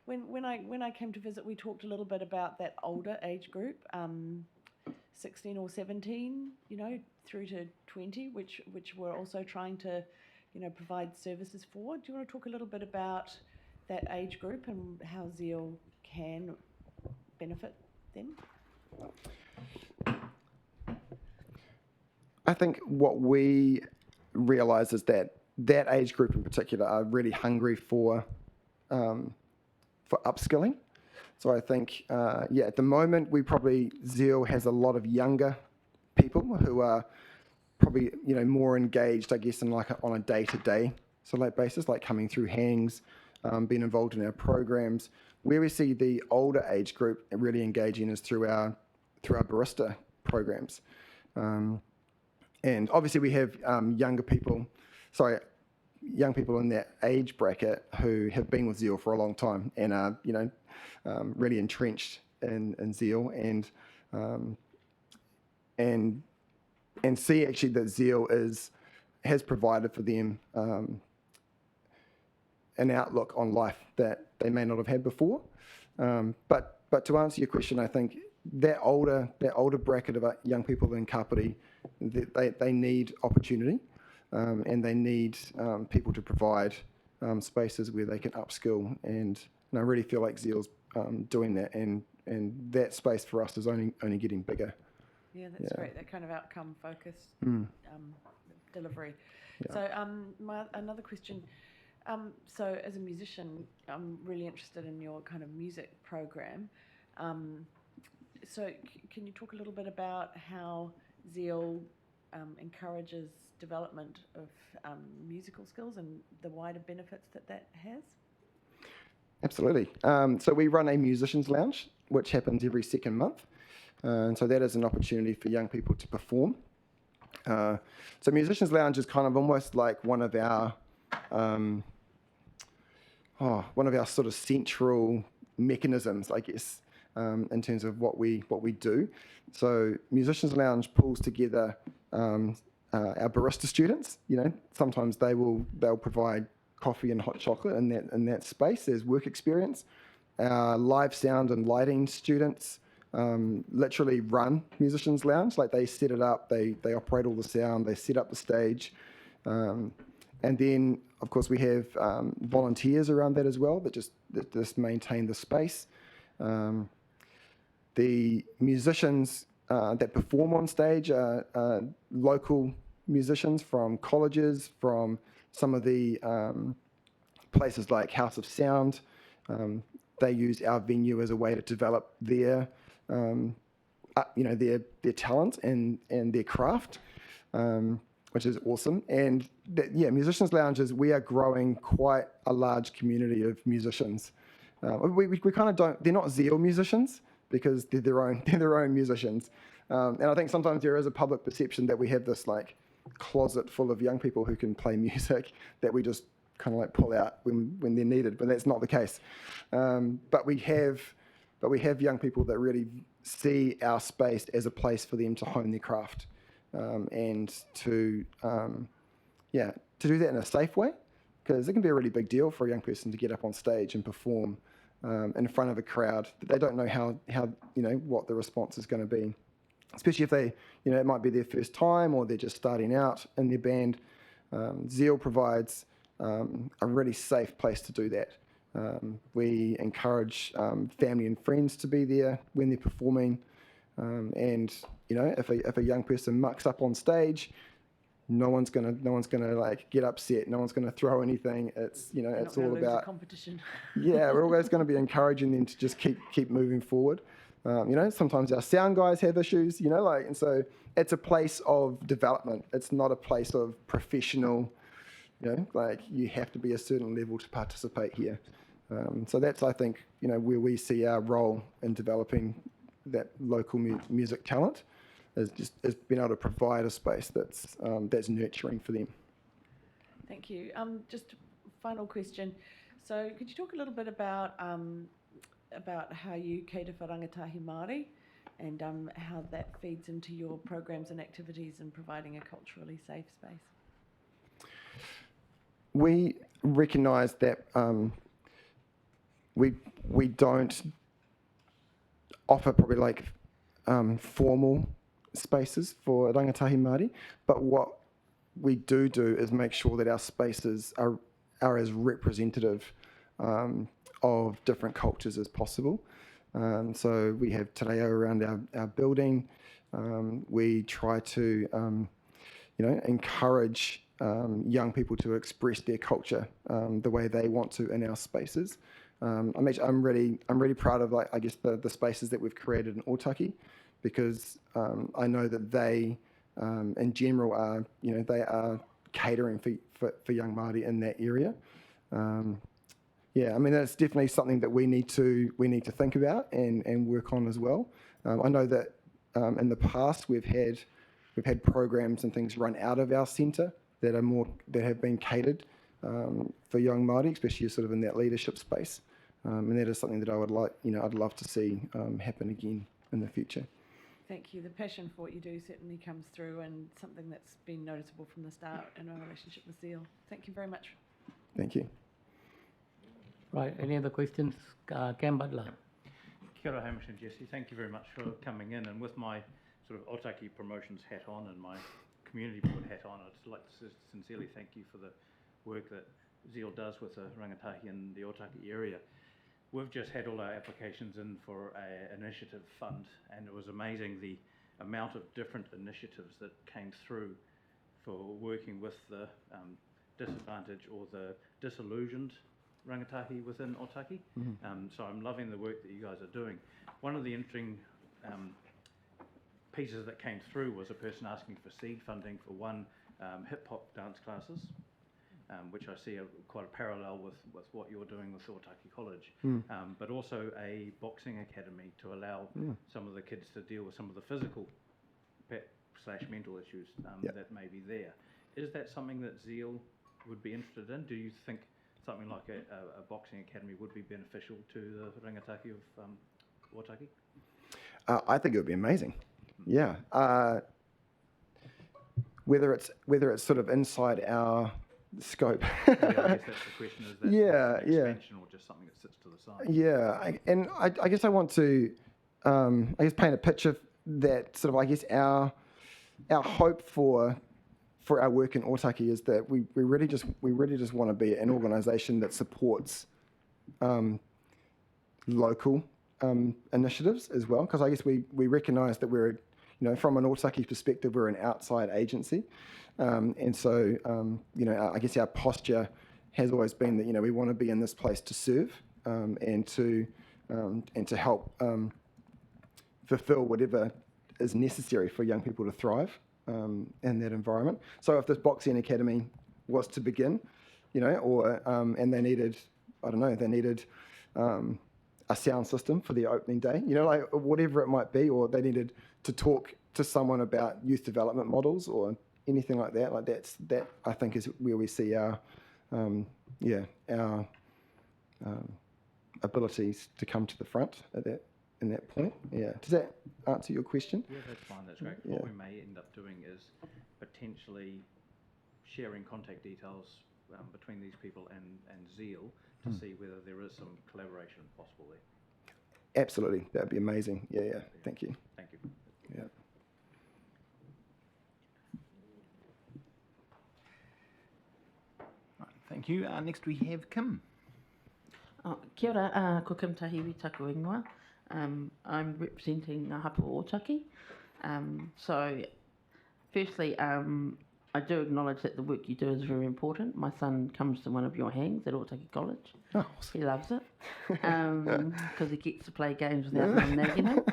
When I came to visit, we talked a little bit about that older age group, 16 or 17, through to 20, which we're also trying to, provide services for. Do you want to talk a little bit about that age group and how Zeal can benefit them? I think what we realise is that age group in particular are really hungry for upskilling. So I think, at the moment, Zeal has a lot of younger people who are probably, more engaged, I guess, on a day-to-day basis, like coming through hangs, being involved in our programs. Where we see the older age group really engaging is through our barista programs. And obviously we have young people in that age bracket who have been with Zeal for a long time and are, really entrenched in Zeal, and see actually that Zeal has provided for them an outlook on life that they may not have had before. But to answer your question, I think that older bracket of young people in Kapiti, they need opportunity, and they need people to provide spaces where they can upskill, and I really feel like Zeal's doing that, and that space for us is only getting bigger. Yeah, that's great. That kind of outcome focused delivery. Yeah. So another question. So as a musician, I'm really interested in your kind of music program. So can you talk a little bit about how Zeal encourages development of musical skills and the wider benefits that that has? Absolutely. So we run a musicians lounge, which happens every second month. And so that is an opportunity for young people to perform. So musicians lounge is kind of almost like one of our sort of central mechanisms, I guess, in terms of what we do. So musicians lounge pulls together our barista students. You know, sometimes they'll provide coffee and hot chocolate in that space as work experience. Our live sound and lighting students literally run musicians lounge. Like, they set it up, they operate all the sound, they set up the stage, and then of course we have volunteers around that as well that just maintain the space. The musicians that perform on stage are local musicians from colleges, from some of the places like House of Sound. They use our venue as a way to develop their talent and their craft, which is awesome. And musicians lounges, we are growing quite a large community of musicians. We kind of don't. They're not Zeal musicians because they're their own musicians. And I think sometimes there is a public perception that we have this like closet full of young people who can play music that we just kind of like pull out when they're needed, but that's not the case. But we have young people that really see our space as a place for them to hone their craft, and to do that in a safe way, because it can be a really big deal for a young person to get up on stage and perform in front of a crowd that they don't know how what the response is going to be, especially if they it might be their first time or they're just starting out in their band. Zeal provides a really safe place to do that. We encourage family and friends to be there when they're performing, and if a young person mucks up on stage, no one's gonna like get upset. No one's gonna throw anything. It's it's all about competition. Yeah, we're always going to be encouraging them to just keep moving forward. Sometimes our sound guys have issues. And so it's a place of development. It's not a place of professional. Like, you have to be a certain level to participate here. So that's, I think, where we see our role in developing that local music talent, is being able to provide a space that's nurturing for them. Thank you. Just final question. So could you talk a little bit about how you cater for rangatahi Māori and how that feeds into your programs and activities in providing a culturally safe space? We recognise that we don't offer probably like formal spaces for rangatahi Māori, but what we do is make sure that our spaces are as representative of different cultures as possible. So we have te reo around our building. We try to encourage young people to express their culture the way they want to in our spaces. I'm really proud of the spaces that we've created in Otaki, because I know that they in general are they are catering for young Māori in that area. That's definitely something that we need to think about and work on as well. I know that in the past we've had programs and things run out of our centre that have been catered for young Māori, especially sort of in that leadership space. And that is something that I would I'd love to see happen again in the future. Thank you. The passion for what you do certainly comes through, and something that's been noticeable from the start in our relationship with Zeal. Thank you very much. Thank you. Right, any other questions? Cam Butler. Kia ora, Hamish and Jesse. Thank you very much for coming in. And with my sort of Otaki promotions hat on and my community board hat on, I'd like to sincerely thank you for the work that Zeal does with the rangatahi in the Otaki area. We've just had all our applications in for an initiative fund, and it was amazing the amount of different initiatives that came through for working with the disadvantaged or the disillusioned rangatahi within Otaki. Mm-hmm. So I'm loving the work that you guys are doing. One of the interesting pieces that came through was a person asking for seed funding for one hip hop dance classes, which I see quite a parallel with what you're doing with Otaki College, but also a boxing academy to allow some of the kids to deal with some of the physical / mental issues that may be there. Is that something that Zeal would be interested in? Do you think something like a boxing academy would be beneficial to the rangataki of Otaki? I think it would be amazing. Yeah. Whether it's sort of inside our scope. Yeah, I guess that's the question. Is that Yeah, an expansion or just something that sits to the side? Yeah, I guess I want to paint a picture that sort of our hope for our work in Otaki is that we really just want to be an organisation that supports local initiatives as well, because I guess we recognise that we're, from an Otaki perspective, we're an outside agency, and so I guess our posture has always been that we want to be in this place to serve and to help fulfil whatever is necessary for young people to thrive in that environment. So if this boxing academy was to begin, or and they needed a sound system for the opening day, like whatever it might be, or they needed to talk to someone about youth development models or anything like that. Like that I think is where we see our abilities to come to the front in that point. Yeah. Does that answer your question? Yeah, that's fine. That's great. Yeah. What we may end up doing is potentially sharing contact details between these people and Zeal to see whether there is some collaboration possible there. Absolutely. That'd be amazing. Yeah. Thank you. Thank you. Yeah. Thank you. Next we have Kim. Kia ora, ko Kim Tahiwi taku ingoa. I'm representing Ngā Hapu Otaki. So, firstly, I do acknowledge that the work you do is very important. My son comes to one of your hangs at Otaki College. Oh, he loves it because he gets to play games without mum nagging him.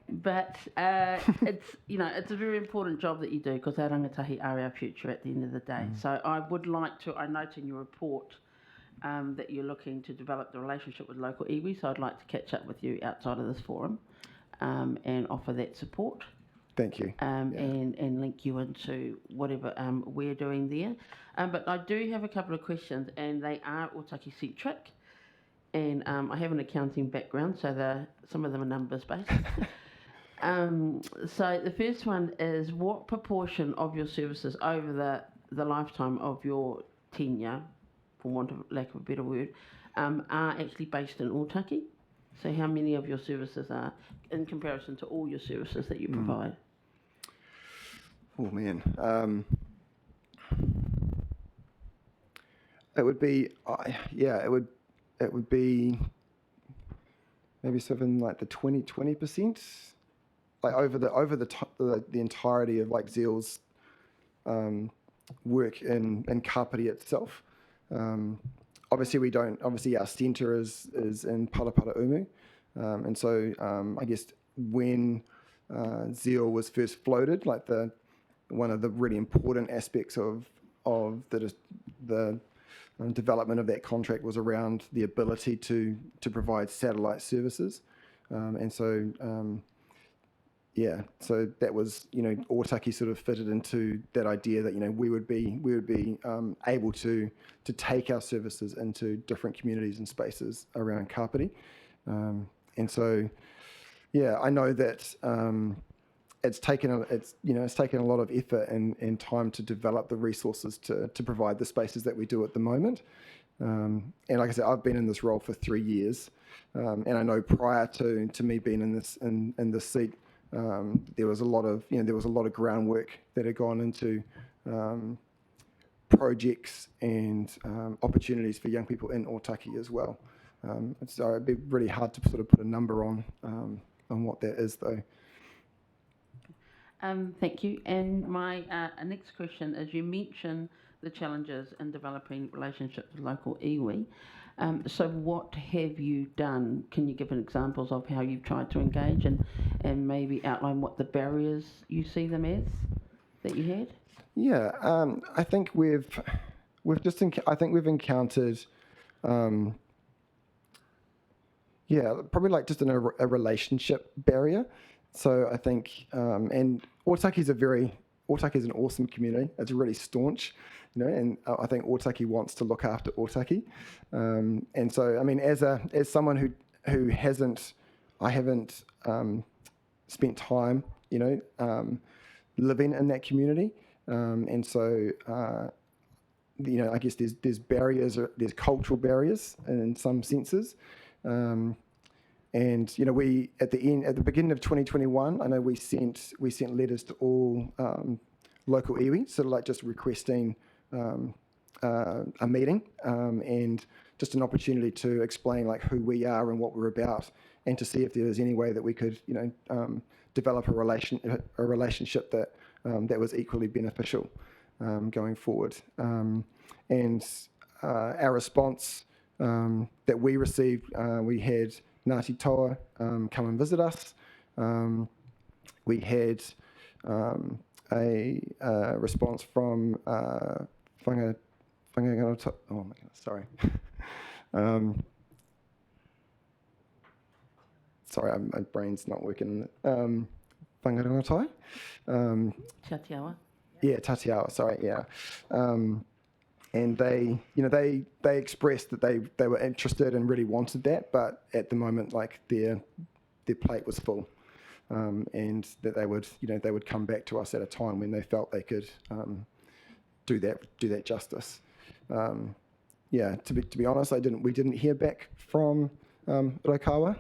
But it's a very important job that you do because our rangatahi are our future at the end of the day. So I would like to. I note in your report that you're looking to develop the relationship with local iwi, so I'd like to catch up with you outside of this forum and offer that support. Thank you. And link you into whatever we're doing there. But I do have a couple of questions, and they are Otaki-centric, and I have an accounting background, so some of them are numbers-based. So the first one is, what proportion of your services over the lifetime of your tenure, for want of lack of a better word, are actually based in Otaki? So how many of your services are in comparison to all your services that you provide? Oh man, it would be it would be maybe something like the 20%, like over the entirety of like Zeal's work in Kapiti itself. Obviously our centre is in Parapara Umu, and so I guess when Zeal was first floated, like one of the really important aspects of the development of that contract was around the ability to provide satellite services, and so so that was Otaki sort of fitted into that idea that we would be able to take our services into different communities and spaces around Kapiti, and so I know that it's taken a lot of effort and time to develop the resources to provide the spaces that we do at the moment, and like I said, I've been in this role for 3 years, and I know prior to me being in this seat, there was a lot of groundwork that had gone into projects and opportunities for young people in Otaki as well. So it'd be really hard to sort of put a number on what that is, though. Thank you. And my next question is, you mentioned the challenges in developing relationships with local iwi. So what have you done? Can you give an examples of how you've tried to engage and maybe outline what the barriers you see them as? that you had? Yeah, I think we've encountered, probably like just a relationship barrier. So I think, and Otaki is an awesome community. It's really staunch, and I think Otaki wants to look after Otaki. And so, I mean, as someone who hasn't spent time, living in that community. And so, I guess there's barriers, there's cultural barriers in some senses. And we at the beginning of 2021, I know we sent letters to all local iwi, sort of like just requesting a meeting and just an opportunity to explain like who we are and what we're about, and to see if there was any way that we could develop a relationship that was equally beneficial going forward. And our response that we received, we had Ngāti Toa come and visit us. We had a response from Whangaroa. Oh my goodness, sorry. Sorry, my brain's not working. Whangaroa. Tatiawa. Yeah, Tatiawa. Sorry, yeah. And they expressed that they were interested and really wanted that, but at the moment, like their plate was full, and that they would come back to us at a time when they felt they could do that justice. To be honest, we didn't hear back from Rokawa.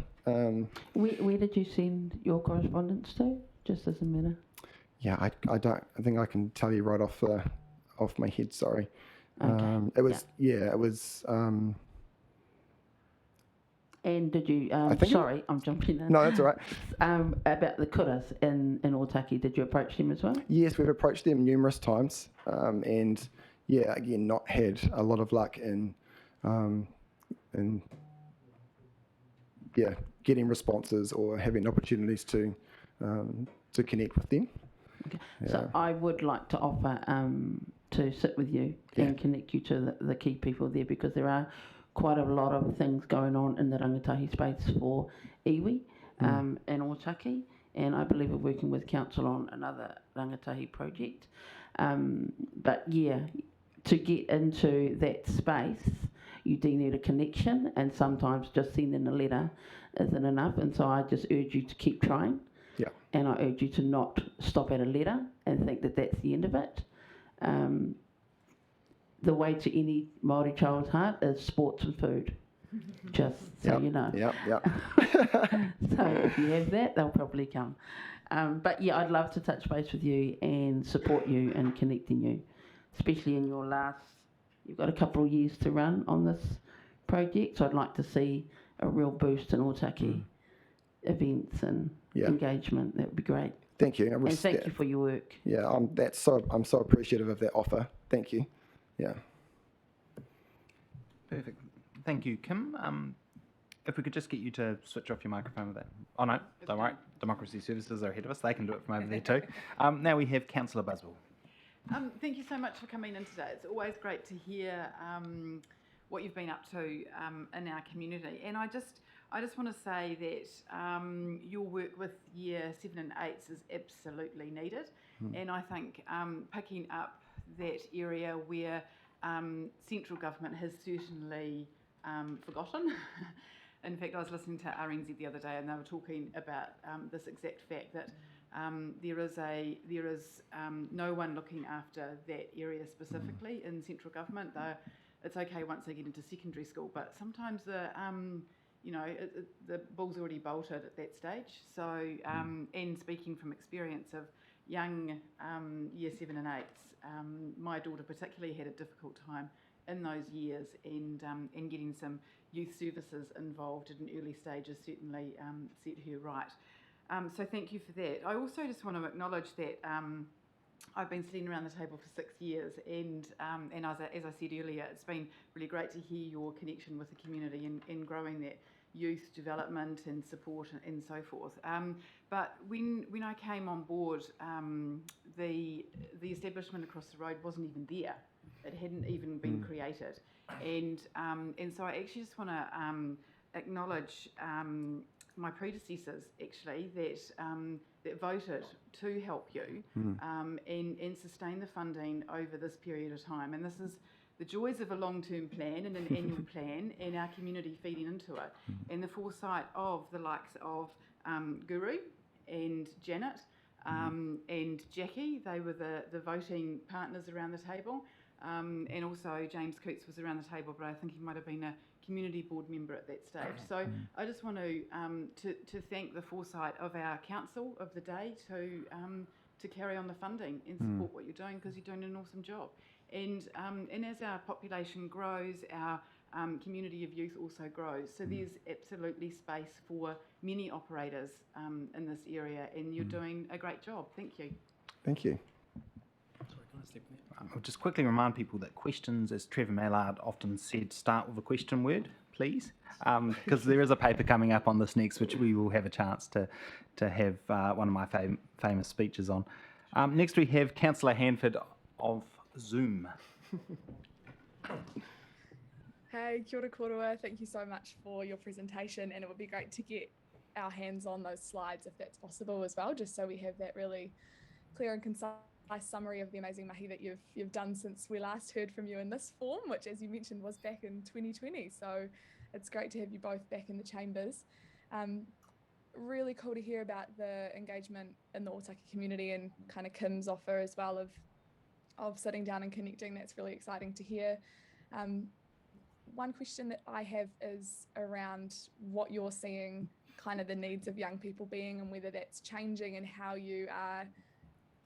Where did you send your correspondence to? Just as a matter. Yeah, I think I can tell you right off my head. Sorry. Okay. It was. And did you? Sorry, I'm jumping in. No, that's all right. About the kuras in Otaki, did you approach them as well? Yes, we've approached them numerous times, and again, not had a lot of luck in getting responses or having opportunities to connect with them. Okay. Yeah. So I would like to offer to sit with you and connect you to the key people there, because there are quite a lot of things going on in the rangatahi space for iwi and Otaki, and I believe we're working with council on another rangatahi project. But to get into that space, you do need a connection, and sometimes just sending a letter isn't enough, and so I just urge you to keep trying. Yeah. And I urge you to not stop at a letter and think that that's the end of it. The way to any Māori child's heart is sports and food, just so you know. Yep. So if you have that, they'll probably come. But I'd love to touch base with you and support you and connecting you, especially in your you've got a couple of years to run on this project, so I'd like to see a real boost in Otaki events and engagement. That would be great. Thank you. And thank you for your work. Yeah, I'm so appreciative of that offer. Thank you. Yeah. Perfect. Thank you, Kim. If we could just get you to switch off your microphone with that. Oh no, don't worry. Democracy Services are ahead of us. They can do it from over there too. Now we have Councillor Burnsville. Thank you so much for coming in today. It's always great to hear what you've been up to in our community. And I just want to say that your work with year 7 and 8s is absolutely needed. And I think picking up that area where central government has certainly forgotten. In fact, I was listening to RNZ the other day, and they were talking about this exact fact that there is no one looking after that area specifically in central government. It's okay once they get into secondary school, but sometimes the bull's already bolted at that stage. So, and speaking from experience of young year 7 and 8s, my daughter particularly had a difficult time in those years, and getting some youth services involved at an early stage has certainly set her right. So thank you for that. I also just want to acknowledge that I've been sitting around the table for 6 years, and as I said earlier, it's been really great to hear your connection with the community and growing that youth development and support and so forth. But when I came on board, the establishment across the road wasn't even there. It hadn't even been created, and so I actually just want to acknowledge my predecessors actually that voted to help you and sustain the funding over this period of time. And this is the joys of a long-term plan and an annual plan, and our community feeding into it, and the foresight of the likes of Guru and Janet and Jackie. They were the voting partners around the table, and also James Coots was around the table, but I think he might have been a community board member at that stage. So I just want to thank the foresight of our council of the day to carry on the funding and support what you're doing, because you're doing an awesome job. And as our population grows, our community of youth also grows. So there's absolutely space for many operators in this area, and you're doing a great job. Thank you. Thank you. I'll just quickly remind people that questions, as Trevor Mallard often said, start with a question word, please, because there is a paper coming up on this next, which we will have a chance to have one of my famous speeches on. Next we have Councillor Hanford of Zoom. Hey, kia ora koroa. Thank you so much for your presentation, and it would be great to get our hands on those slides if that's possible as well, just so we have that really clear and concise summary of the amazing mahi that you've done since we last heard from you in this form, which, as you mentioned, was back in 2020. So it's great to have you both back in the chambers. Really cool to hear about the engagement in the Otaki community, and kind of Kim's offer as well of sitting down and connecting. That's really exciting to hear. One question that I have is around what you're seeing kind of the needs of young people being, and whether that's changing, and how you are,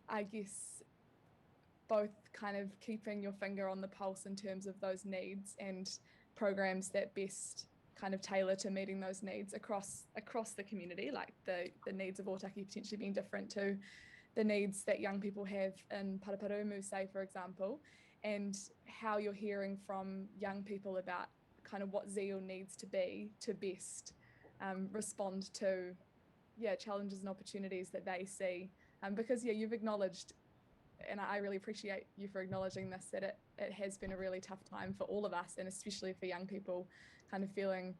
I guess, both kind of keeping your finger on the pulse in terms of those needs and programs that best kind of tailor to meeting those needs across the community, like the needs of Otaki potentially being different to the needs that young people have in Paraparumu, say, for example, and how you're hearing from young people about kind of what Zeal needs to be to best respond to challenges and opportunities that they see. Because you've acknowledged, and I really appreciate you for acknowledging this, that it has been a really tough time for all of us, and especially for young people, kind of feeling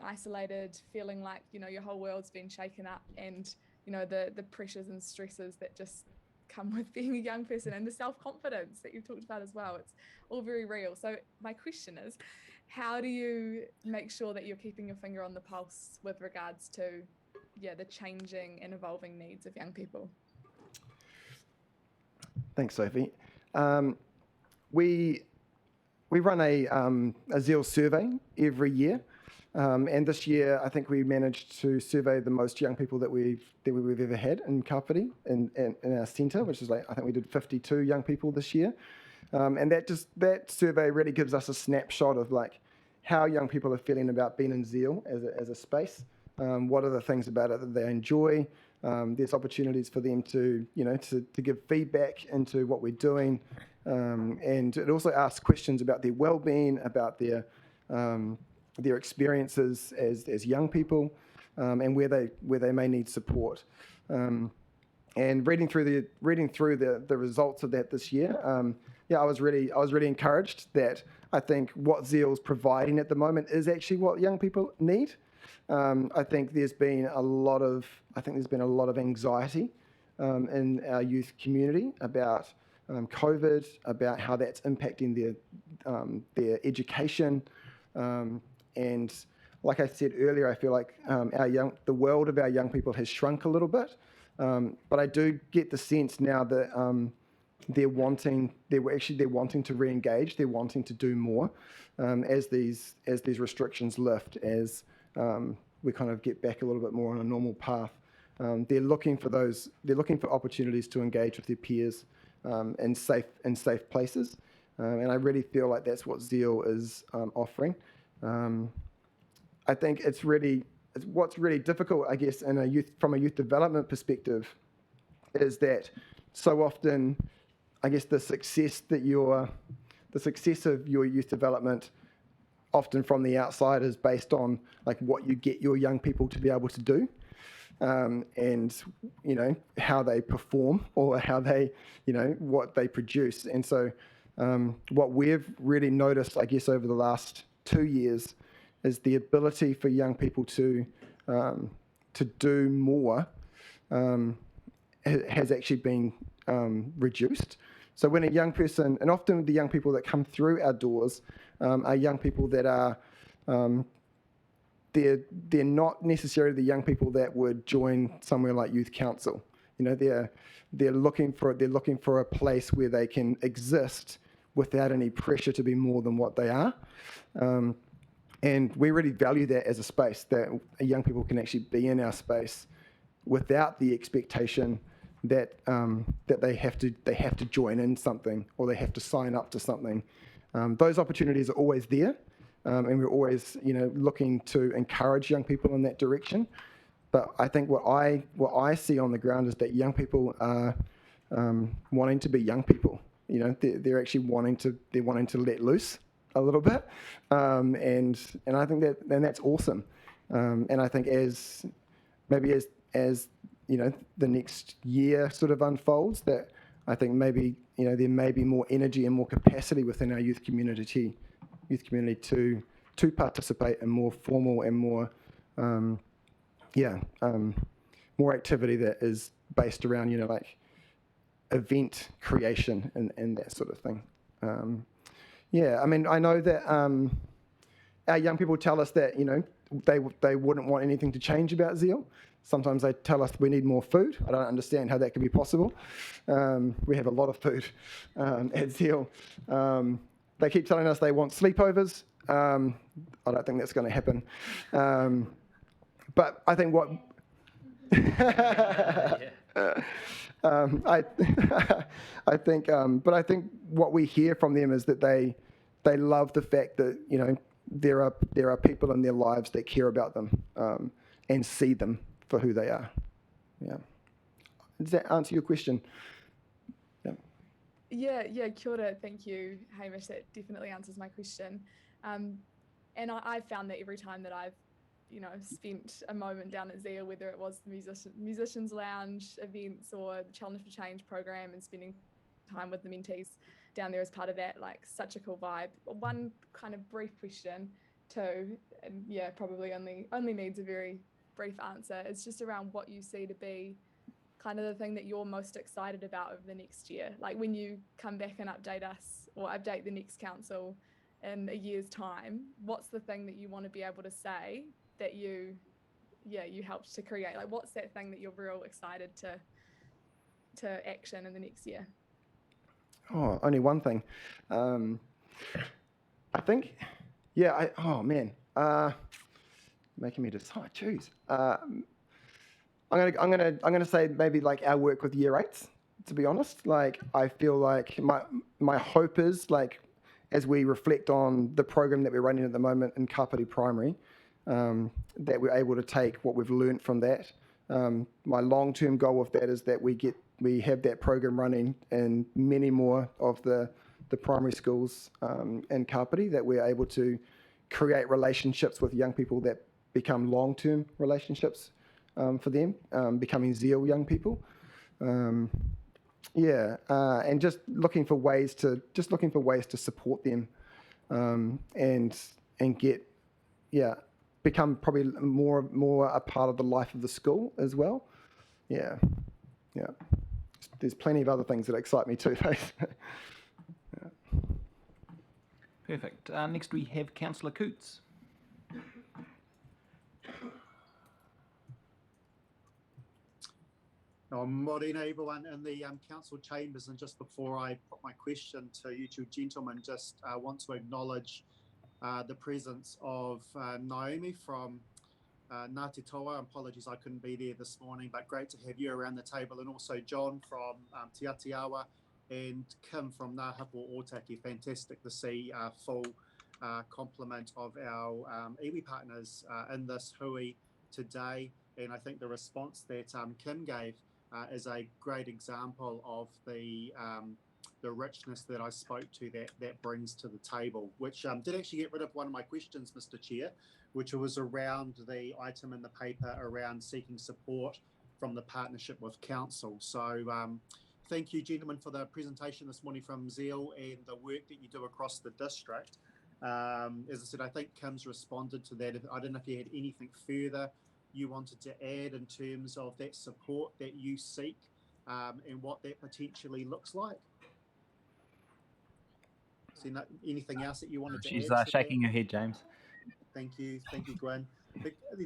isolated, feeling like, your whole world's been shaken up, and, the pressures and stresses that just come with being a young person, and the self-confidence that you've talked about as well. It's all very real. So my question is, how do you make sure that you're keeping your finger on the pulse with regards to, the changing and evolving needs of young people? Thanks, Sophie. We run a Zeal survey every year, and this year I think we managed to survey the most young people that we've ever had in Kapiti in our centre, which is I think we did 52 young people this year, and that survey really gives us a snapshot of how young people are feeling about being in Zeal as a space. What are the things about it that they enjoy? There's opportunities for them to give feedback into what we're doing, and it also asks questions about their well-being, about their experiences as young people, and where they may need support. And reading through the results of that this year, I was really encouraged that I think what Zeal's providing at the moment is actually what young people need. I think there's been a lot of anxiety in our youth community about COVID, about how that's impacting their education, and like I said earlier, I feel like the world of our young people has shrunk a little bit, but I do get the sense now that they're wanting to re-engage, they're wanting to do more as these restrictions lift, as we kind of get back a little bit more on a normal path. They're looking for opportunities to engage with their peers in safe places, and I really feel like that's what Zeal is offering. I think what's really difficult, I guess, from a youth development perspective, is that so often, I guess, the success of your youth development often from the outside is based on like what you get your young people to be able to do, and how they perform or how they what they produce. And so what we've really noticed, I guess, over the last 2 years is the ability for young people to do more has actually been reduced. So when a young person, and often the young people that come through our doors are young people that are, they're not necessarily the young people that would join somewhere like youth council. They're looking for a place where they can exist without any pressure to be more than what they are. And we really value that as a space, that young people can actually be in our space without the expectation that that they have to join in something or they have to sign up to something. Those opportunities are always there, and we're always looking to encourage young people in that direction. But I think what I see on the ground is that young people are wanting to be young people. They're actually wanting to let loose a little bit, and I think that's awesome. And I think as the next year sort of unfolds, that I think maybe there may be more energy and more capacity within our youth community to participate in more formal and more more activity that is based around like event creation and that sort of thing. I mean, I know that our young people tell us that they wouldn't want anything to change about Zeal. Sometimes they tell us we need more food. I don't understand how that could be possible. We have a lot of food at Zeal. They keep telling us they want sleepovers. I don't think that's going to happen. But I think what I think what we hear from them is that they love the fact that there are people in their lives that care about them and see them for who they are. Yeah. Does that answer your question? Yeah, kia ora, thank you, Hamish. That definitely answers my question. And I've found that every time that I've spent a moment down at Zeal, whether it was the Musicians Lounge events or the Challenge for Change program, and spending time with the mentees down there as part of that, like such a cool vibe. One kind of brief question too, and probably only needs a very brief answer. It's just around what you see to be kind of the thing that you're most excited about over the next year. Like when you come back and update us or update the next council in a year's time, what's the thing that you want to be able to say that you helped to create? Like what's that thing that you're real excited to action in the next year? Oh, only one thing. I think, making me decide. Choose. I'm gonna say maybe like our work with year 8s. To be honest, like I feel like my hope is like as we reflect on the program that we're running at the moment in Kapiti Primary, that we're able to take what we've learned from that. My long-term goal with that is that we have that program running in many more of the primary schools in Kapiti, that we're able to create relationships with young people that become long-term relationships for them, becoming Zeal young people. And just looking for ways to support them and get become probably more a part of the life of the school as well. Yeah. There's plenty of other things that excite me too. Perfect. Next we have Councillor Coots. Morena, everyone in the council chambers, and just before I put my question to you two gentlemen, just want to acknowledge the presence of Naomi from Ngāti Toa. Apologies I couldn't be there this morning, but great to have you around the table, and also John from Te Atiawa and Kim from Ngā Hapu Otaki. Fantastic to see a full complement of our iwi partners in this hui today, and I think the response that Kim gave is a great example of the the richness that I spoke to that brings to the table, which did actually get rid of one of my questions, Mr. Chair, which was around the item in the paper around seeking support from the partnership with council. So thank you, gentlemen, for the presentation this morning from Zeal and the work that you do across the district. As I said, I think Kim's responded to that. I don't know if you had anything further you wanted to add in terms of that support that you seek and what that potentially looks like. So anything else that you wanted to She's add? shaking her head, James. Thank you, Gwen.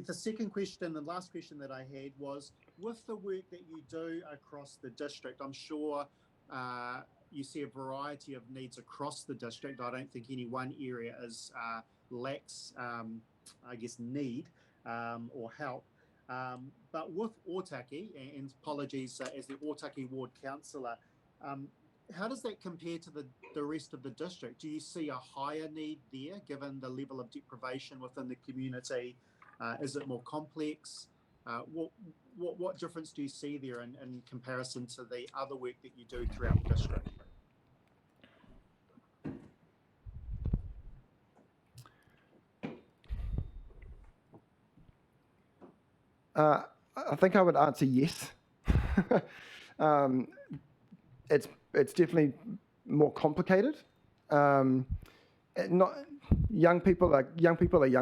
The second question, the last question that I had was, with the work that you do across the district, I'm sure you see a variety of needs across the district. I don't think any one area lacks, I guess, need or help. But with Otaki, and apologies as the Otaki ward councillor, how does that compare to the rest of the district? Do you see a higher need there, given the level of deprivation within the community? Is it more complex? What difference do you see there in comparison to the other work that you do throughout the district? I think I would answer yes. It's definitely more complicated. Not young people are young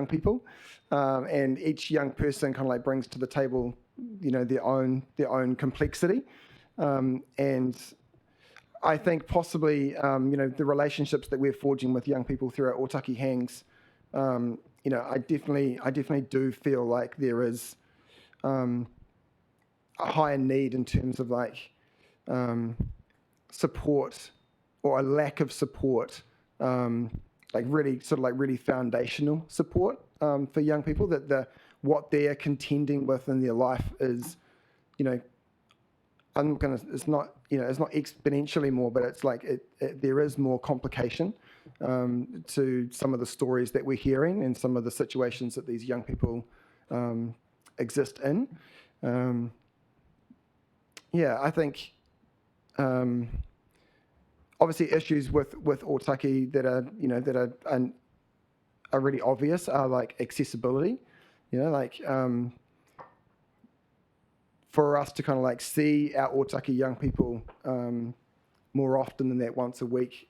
people, and each young person kind of like brings to the table, their own complexity, and I think possibly the relationships that we're forging with young people through our Otaki hangs, I definitely do feel like there is a higher need in terms of like support or a lack of support, really foundational support for young people, that what they're contending with in their life is, it's not exponentially more, but it's like there is more complication to some of the stories that we're hearing and some of the situations that these young people exist in. I think obviously issues with Otaki that are really obvious are like accessibility, for us to kind of like see our Otaki young people more often than that once a week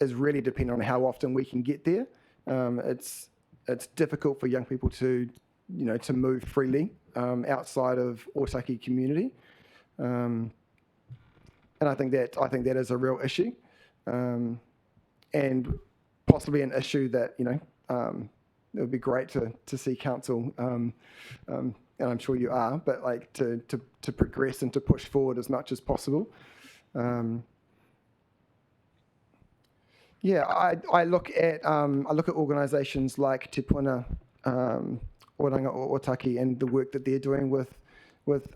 is really dependent on how often we can get there. It's difficult for young people to move freely outside of Otaki community. And I think that is a real issue, and possibly an issue that it would be great to see council, and I'm sure you are, but like to progress and to push forward as much as possible. I look at organisations like Te Puna, Oranga o Otaki, and the work that they're doing with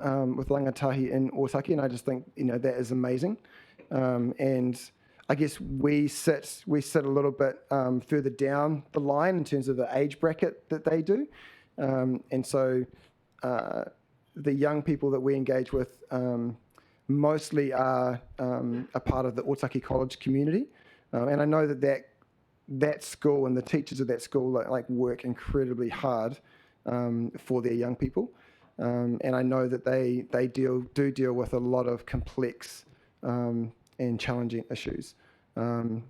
rangatahi in Otaki, and I just think that is amazing. And I guess we sit a little bit further down the line in terms of the age bracket that they do, and so the young people that we engage with mostly are a part of the Otaki College community, and I know that school and the teachers of that school like work incredibly hard for their young people. And I know that they do deal with a lot of complex and challenging issues. I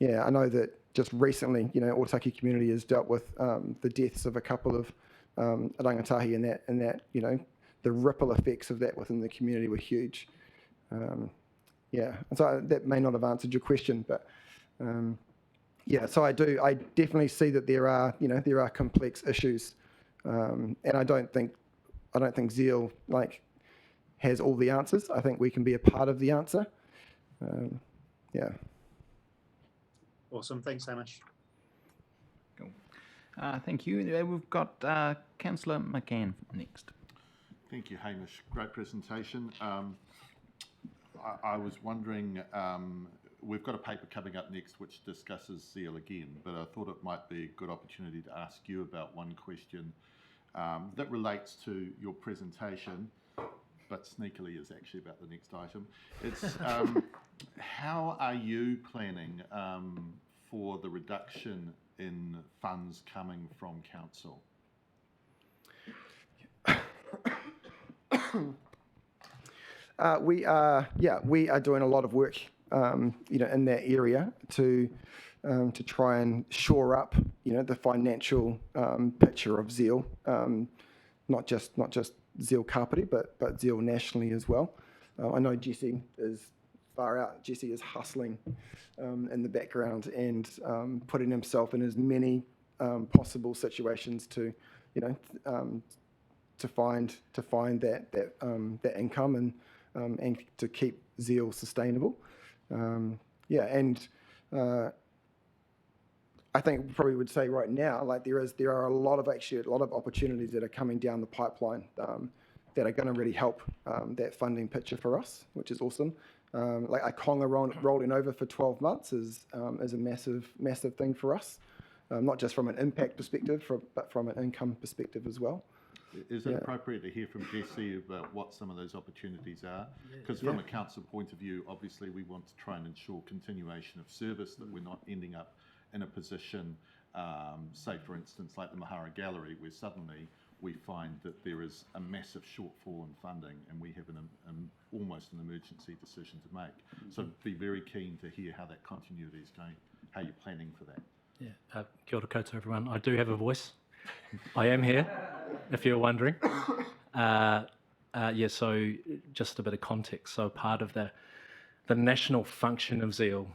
know that just recently, Otaki community has dealt with the deaths of a couple of rangatahi, and that the ripple effects of that within the community were huge. And so that may not have answered your question, but so I definitely see that there are complex issues, and I don't think Zeal has all the answers. I think we can be a part of the answer. Awesome. Thanks so much. Cool. Thank you. We've got Councillor McCann next. Thank you, Hamish. Great presentation. I was wondering, we've got a paper coming up next which discusses Zeal again, but I thought it might be a good opportunity to ask you about one question that relates to your presentation. but sneakily is actually about the next item. It's how are you planning for the reduction in funds coming from council? We are doing a lot of work, in that area to try and shore up, the financial picture of Zeal, not just Zeal Kapiti, but Zeal nationally as well. I know Jesse is far out. Jesse is hustling in the background and putting himself in as many possible situations to find that income and to keep Zeal sustainable. I think probably would say right now, like there are a lot of opportunities that are coming down the pipeline that are going to really help that funding picture for us, which is awesome. Like a Konga rolling over for 12 months is a massive thing for us, not just from an impact perspective, but from an income perspective as well. Is it appropriate to hear from Jesse about what some of those opportunities are? Because from a council point of view, obviously we want to try and ensure continuation of service, that we're not ending up in a position, say for instance, like the Mahara Gallery, where suddenly we find that there is a massive shortfall in funding and we have almost an emergency decision to make. So I'd be very keen to hear how that continuity is going, how you're planning for that. Yeah, kia ora koutou everyone. I do have a voice. I am here, if you're wondering. So just a bit of context. So part of the national function of Zeal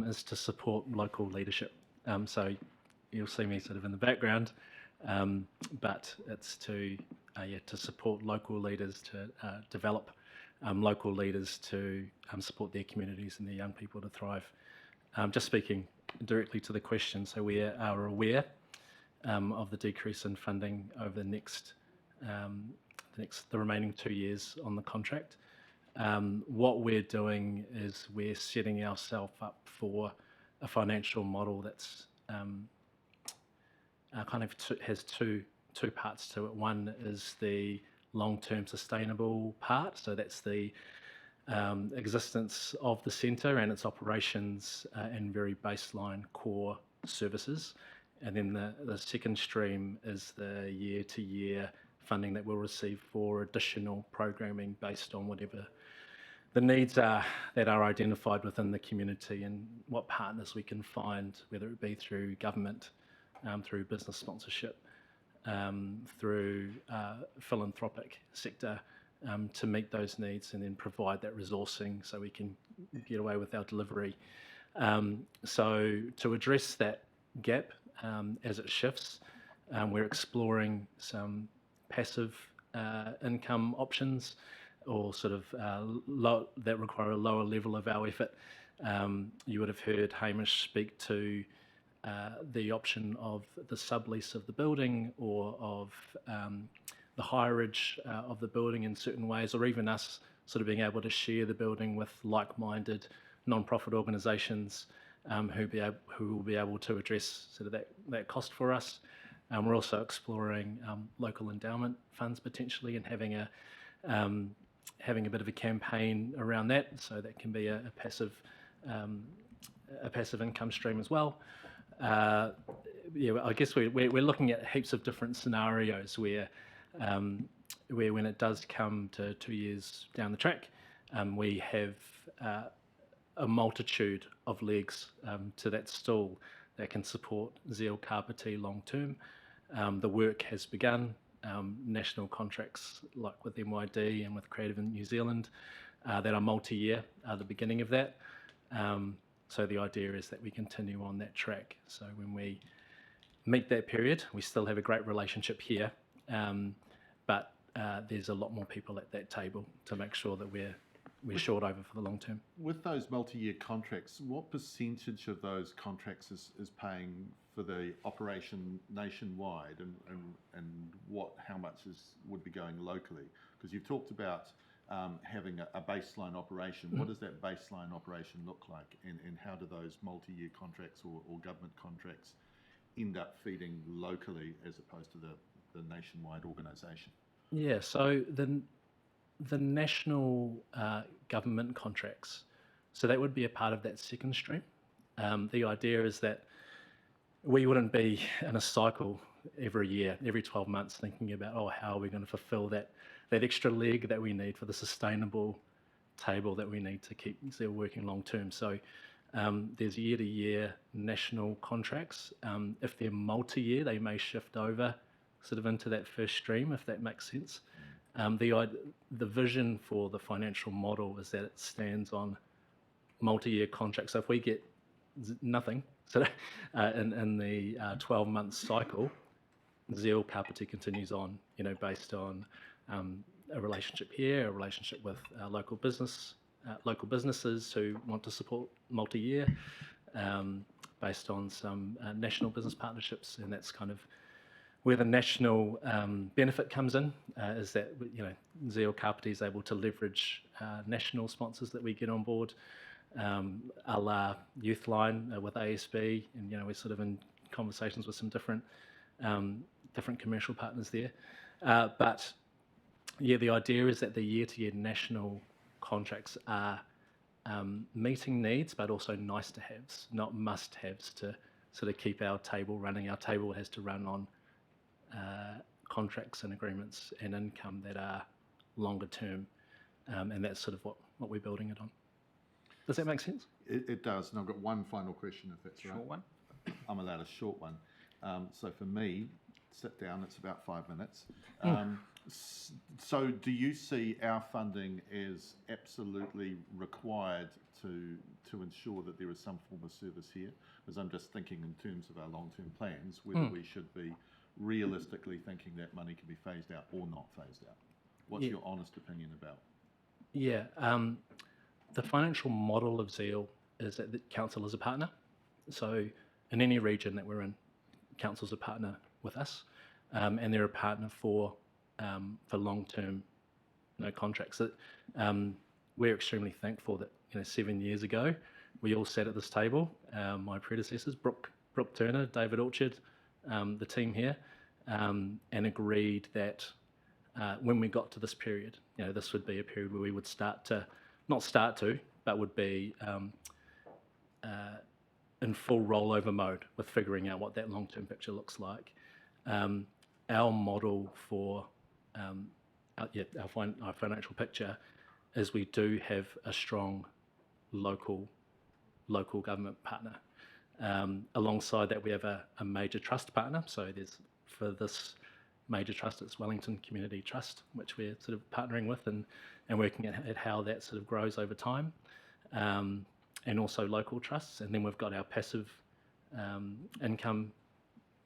is to support local leadership. So you'll see me sort of in the background, but it's to support local leaders, to develop local leaders to support their communities and their young people to thrive. Just speaking directly to the question, so we are aware of the decrease in funding over the remaining 2 years on the contract. What we're doing is we're setting ourselves up for a financial model that's has two parts to it. One is the long-term sustainable part, so that's the existence of the centre and its operations and very baseline core services. And then the second stream is the year-to-year funding that we'll receive for additional programming based on whatever the needs are that are identified within the community and what partners we can find, whether it be through government, through business sponsorship, through philanthropic sector, to meet those needs and then provide that resourcing so we can get away with our delivery. So to address that gap as it shifts, we're exploring some passive income options or sort of that require a lower level of our effort. You would have heard Hamish speak to the option of the sublease of the building or of the hireage of the building in certain ways, or even us sort of being able to share the building with like-minded non-profit organisations who will be able to address sort of that cost for us. We're also exploring local endowment funds potentially and having a bit of a campaign around that, so that can be a passive income stream as well. I guess we're looking at heaps of different scenarios where when it does come to 2 years down the track, we have a multitude of legs to that stool that can support Zeal Kapiti long term. The work has begun. National contracts like with MYD and with Creative in New Zealand that are multi-year are the beginning of that. So the idea is that we continue on that track. So when we meet that period, we still have a great relationship here, but there's a lot more people at that table to make sure that we're shored over for the long term. With those multi-year contracts, what percentage of those contracts is paying for the operation nationwide, and how much would be going locally? Because you've talked about having a baseline operation. What does that baseline operation look like, and how do those multi-year contracts or government contracts end up feeding locally as opposed to the nationwide organisation? Yeah, so the national government contracts, so that would be a part of that second stream. The idea is that we wouldn't be in a cycle every year, every 12 months, thinking about, oh, how are we going to fulfill that extra leg that we need for the sustainable table that we need to keep Zeal working long term. So there's year-to-year national contracts. If they're multi-year, they may shift over sort of into that first stream, if that makes sense. The vision for the financial model is that it stands on multi-year contracts. So if we get nothing in the 12-month cycle, Zeal Kapiti continues on, based on a relationship here, a relationship with local businesses who want to support multi-year, based on some national business partnerships, and that's kind of where the national benefit comes in, is that Zeal Kapiti is able to leverage national sponsors that we get on board, a la Youthline with ASB, and we're sort of in conversations with some different commercial partners there. But yeah, the idea is that the year-to-year national contracts are meeting needs, but also nice to haves, not must haves, to sort of keep our table running. Our table has to run on contracts and agreements and income that are longer term, and that's sort of what we're building it on. Does that make sense? It does, and I've got one final question, if that's right. Short one? I'm allowed a short one. So for me, sit down, it's about 5 minutes. So do you see our funding as absolutely required to ensure that there is some form of service here? Because I'm just thinking in terms of our long-term plans, whether we should be realistically thinking that money can be phased out or not phased out. What's your honest opinion about? Yeah, the financial model of Zeal is that the council is a partner. So in any region that we're in, council's a partner with us, and they're a partner for long-term contracts. We're extremely thankful that 7 years ago we all sat at this table, my predecessors, Brooke Turner, David Orchard, the team here, and agreed that when we got to this period, this would be a period where we would but would be in full rollover mode with figuring out what that long-term picture looks like. Our model for our financial picture is we do have a strong local government partner. Alongside that, we have a major trust partner. So for this major trust, it's Wellington Community Trust, which we're sort of partnering with and working at how that sort of grows over time. And also local trusts. And then we've got our passive income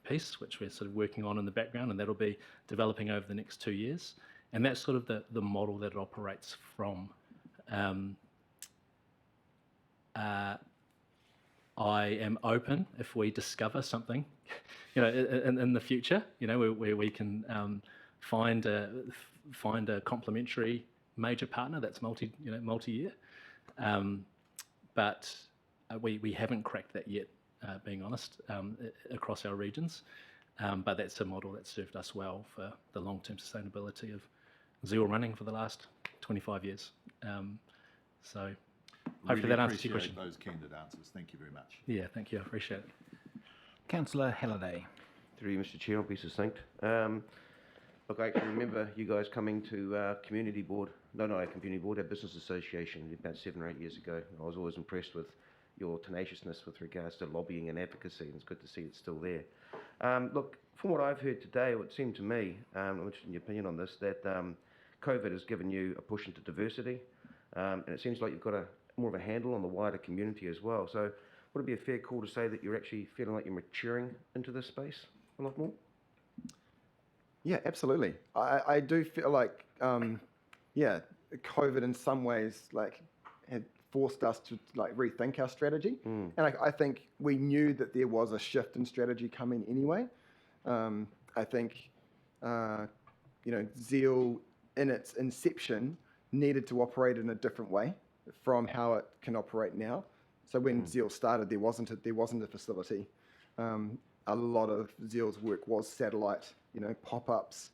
piece, which we're sort of working on in the background, and that'll be developing over the next 2 years. And that's sort of the model that it operates from. I am open if we discover something, in the future, where we can find a complementary major partner that's multi-year. But we haven't cracked that yet, being honest, across our regions. But that's a model that's served us well for the long-term sustainability of Zeal running for the last 25 years. So hopefully that answers your question. Those candid answers. Thank you very much. Yeah, thank you. I appreciate it. Councillor Halliday. Through you, Mr. Chair, I'll be succinct. Look, I can remember you guys coming to community board, our business association about 7 or 8 years ago. I was always impressed with your tenaciousness with regards to lobbying and advocacy, and it's good to see it's still there. Look, from what I've heard today, it would seem to me, I'm interested in your opinion on this, that COVID has given you a push into diversity, and it seems like you've got more of a handle on the wider community as well. So would it be a fair call to say that you're actually feeling like you're maturing into this space a lot more? Yeah, absolutely. I do feel like, COVID in some ways had forced us to rethink our strategy. And I think we knew that there was a shift in strategy coming anyway. I think, Zeal in its inception needed to operate in a different way from how it can operate now. So when Zeal started, there wasn't a facility. A lot of Zeal's work was satellite, pop-ups,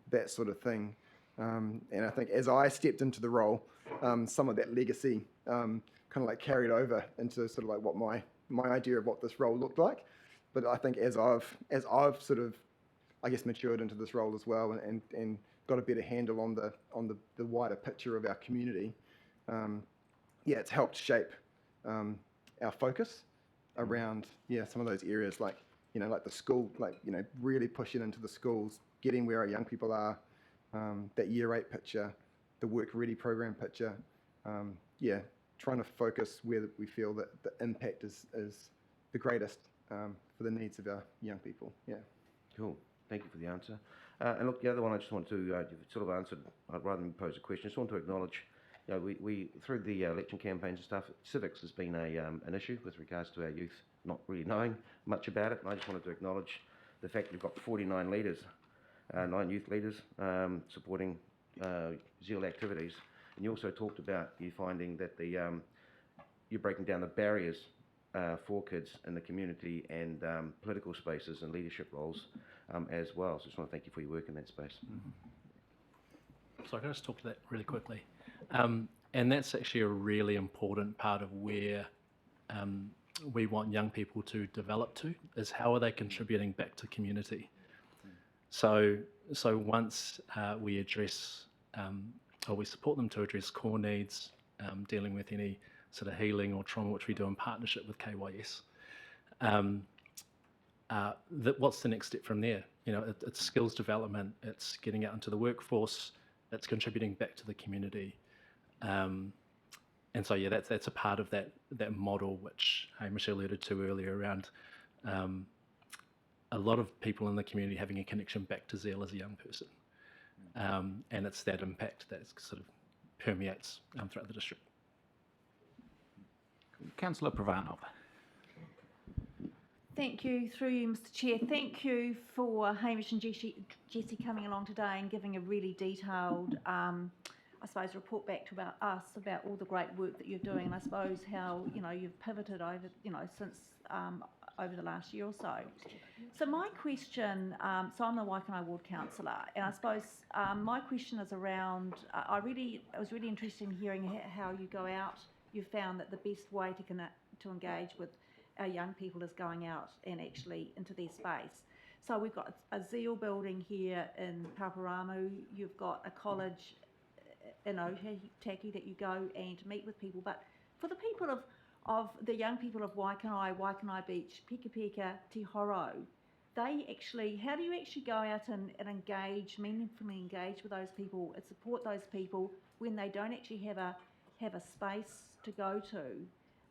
that sort of thing. And I think as I stepped into the role, some of that legacy kind of like carried over into sort of like what my idea of what this role looked like. But I think as I've sort of, I guess, matured into this role as well, and got a better handle on the wider picture of our community, it's helped shape our focus around some of those areas, like like the school, like really pushing into the schools, getting where our young people are, that Year 8 picture, the Work Ready program picture, trying to focus where we feel that the impact is the greatest for the needs of our young people. Yeah. Cool. Thank you for the answer. And look, the other one I just want to, you've sort of answered, rather than pose a question, I just want to acknowledge, we through the election campaigns and stuff, civics has been an issue with regards to our youth not really knowing much about it. And I just wanted to acknowledge the fact we've got 49 leaders, 9 youth leaders supporting Zeal activities. And you also talked about you finding that you're breaking down the barriers for kids in the community and political spaces and leadership roles as well. So I just want to thank you for your work in that space. So I can just talk to that really quickly. And that's actually a really important part of where we want young people to develop to, is how are they contributing back to community. So once we address or we support them to address core needs, dealing with any sort of healing or trauma, which we do in partnership with KYS. What's the next step from there? It's skills development, it's getting out into the workforce, it's contributing back to the community. And so, that's a part of that model, which Hamish alluded to earlier, around a lot of people in the community having a connection back to Zeal as a young person. And it's that impact that sort of permeates throughout the district. Councillor Pravanov. Thank you, through you, Mr. Chair. Thank you for Hamish and Jessie coming along today and giving a really detailed, I suppose, report back to us about all the great work that you're doing, and I suppose how you've pivoted over since over the last year or so. So my question, so I'm the Waikanai Ward Councillor, and I suppose my question is around. I was really interested in hearing how you go out. You found that the best way to engage with our young people is going out and actually into their space. So we've got a Zeal building here in Pauparamu. You've got a college in Otaki that you go and meet with people. But for the people of the young people of Waikanai Beach, Pika Pika, Te Horo, how do you actually go out and engage, meaningfully engage with those people and support those people when they don't actually have a space to go to,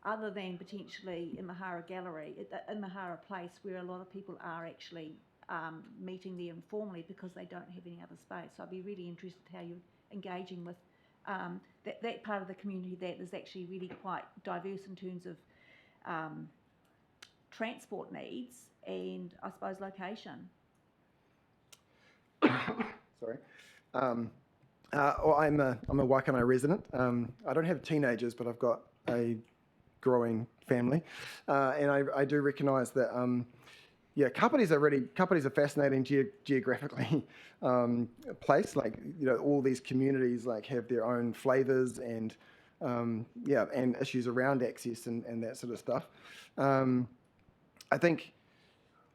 other than potentially in Mahara Gallery, in Mahara Place, where a lot of people are actually meeting there informally because they don't have any other space. So I'd be really interested how you're engaging with that part of the community that is actually really quite diverse in terms of transport needs and, I suppose, location. Sorry. I'm a Waikanai resident. I don't have teenagers, but I've got a growing family, and I do recognise that Kapi's are fascinating geographically place. Like all these communities have their own flavours and and issues around access and that sort of stuff. I think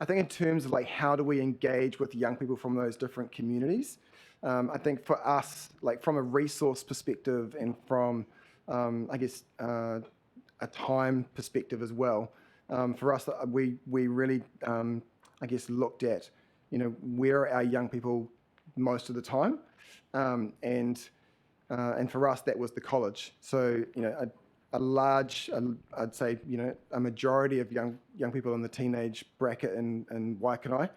in terms of how do we engage with young people from those different communities. I think for us, from a resource perspective and from, I guess, a time perspective as well, for us, we really, I guess, looked at, where are our young people most of the time, and for us that was the college. So, a large, I'd say, a majority of young people in the teenage bracket in Waikanai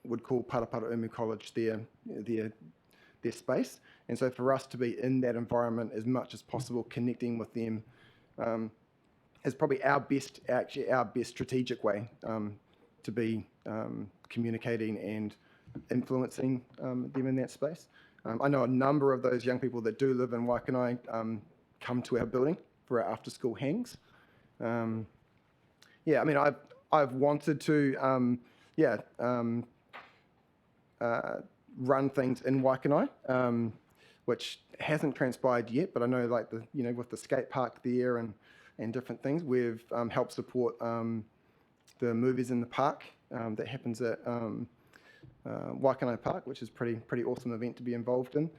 would call Parapara College their space. And so for us to be in that environment as much as possible, connecting with them, is probably our best strategic way to be communicating and influencing them in that space. I know a number of those young people that do live in Waikanai come to our building for our after-school hangs. I've wanted to run things in Waikanai, which hasn't transpired yet, but I know like with the skate park there and different things, we've helped support the movies in the park that happens at Waikanai Park, which is pretty awesome event to be involved in.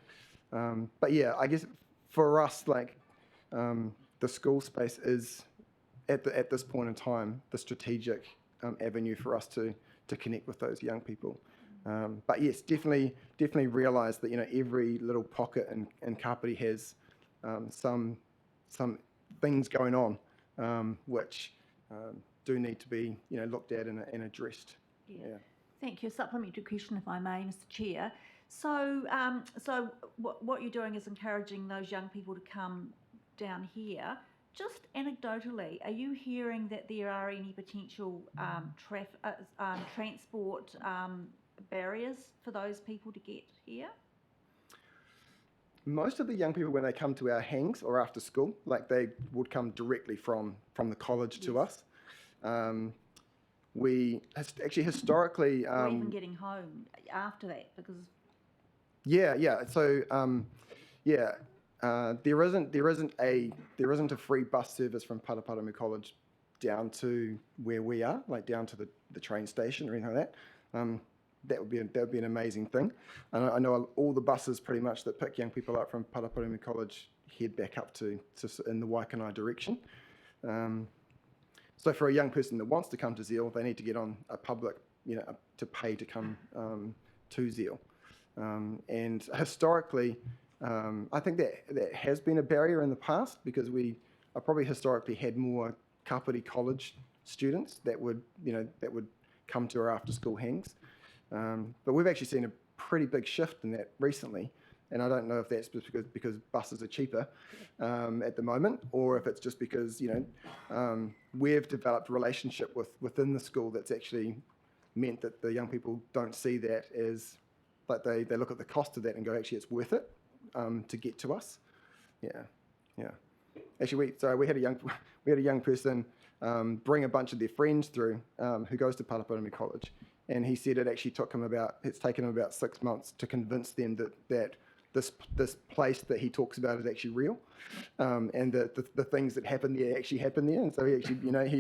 But yeah, I guess for us, like the school space is at this point in time the strategic avenue for us to connect with those young people. But yes, definitely realise that every little pocket in Kapiti has some things going on which do need to be looked at and addressed. Yeah. Thank you. A supplementary question, if I may, Mr. Chair. So, what you're doing is encouraging those young people to come down here. Just anecdotally, are you hearing that there are any potential transport barriers for those people to get here? Most of the young people, when they come to our hangs or after school, like they would come directly from the college to us. We actually historically... or even getting home after that, because... Yeah. So, there isn't a free bus service from Paraparaumu College down to where we are, like down to the train station or anything like that. That would be an amazing thing. And I know all the buses pretty much that pick young people up from Paraparaumu College head back up to in the Waikanai direction. So for a young person that wants to come to Zeal, they need to get on a public, to pay to come to Zeal. And historically, I think that has been a barrier in the past, because we probably historically had more Kapiti College students that would come to our after-school hangs. But we've actually seen a pretty big shift in that recently. And I don't know if that's just because buses are cheaper at the moment, or if it's just because, we've developed a relationship within the school that's actually meant that the young people don't see that as, like they look at the cost of that and go, actually, it's worth it to get to us. Yeah. Actually, we had a young person bring a bunch of their friends through who goes to Paraparaumu College. And he said it's taken him about 6 months to convince them that this place that he talks about is actually real, and that the things that happen there actually happen there. And so he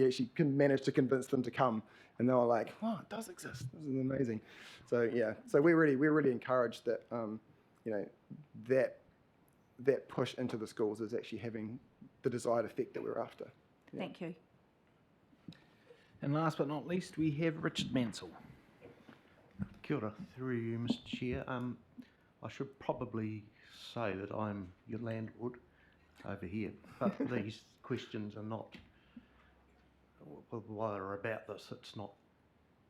actually managed to convince them to come, and they were like, "Wow, it does exist. This is amazing." So yeah, so we're really encouraged that that push into the schools is actually having the desired effect that we're after. Yeah. Thank you. And last but not least, we have Richard Mansell. Kia ora, through you, Mr. Chair. I should probably say that I'm your landlord over here, but these questions are not, while they're about this, it's not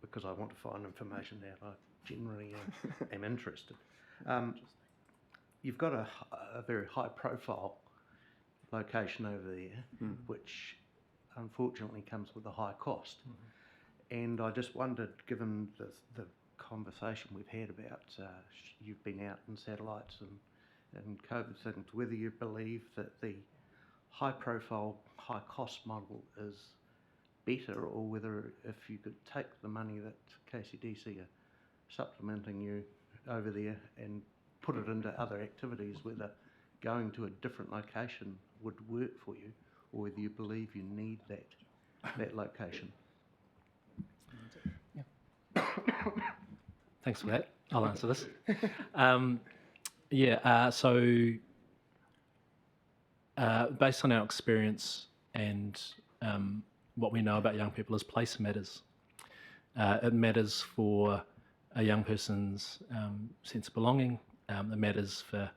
because I want to find information out. I generally am interested. You've got a very high-profile location over there, which unfortunately comes with a high cost. And I just wondered, given the conversation we've had about you've been out in satellites and COVID things, whether you believe that the high-profile, high-cost model is better, or whether if you could take the money that KCDC are supplementing you over there and put it into other activities, whether going to a different location would work for you, or whether you believe you need that location. Thanks for that. I'll answer this. So based on our experience and what we know about young people, is place matters. It matters for a young person's sense of belonging. It matters for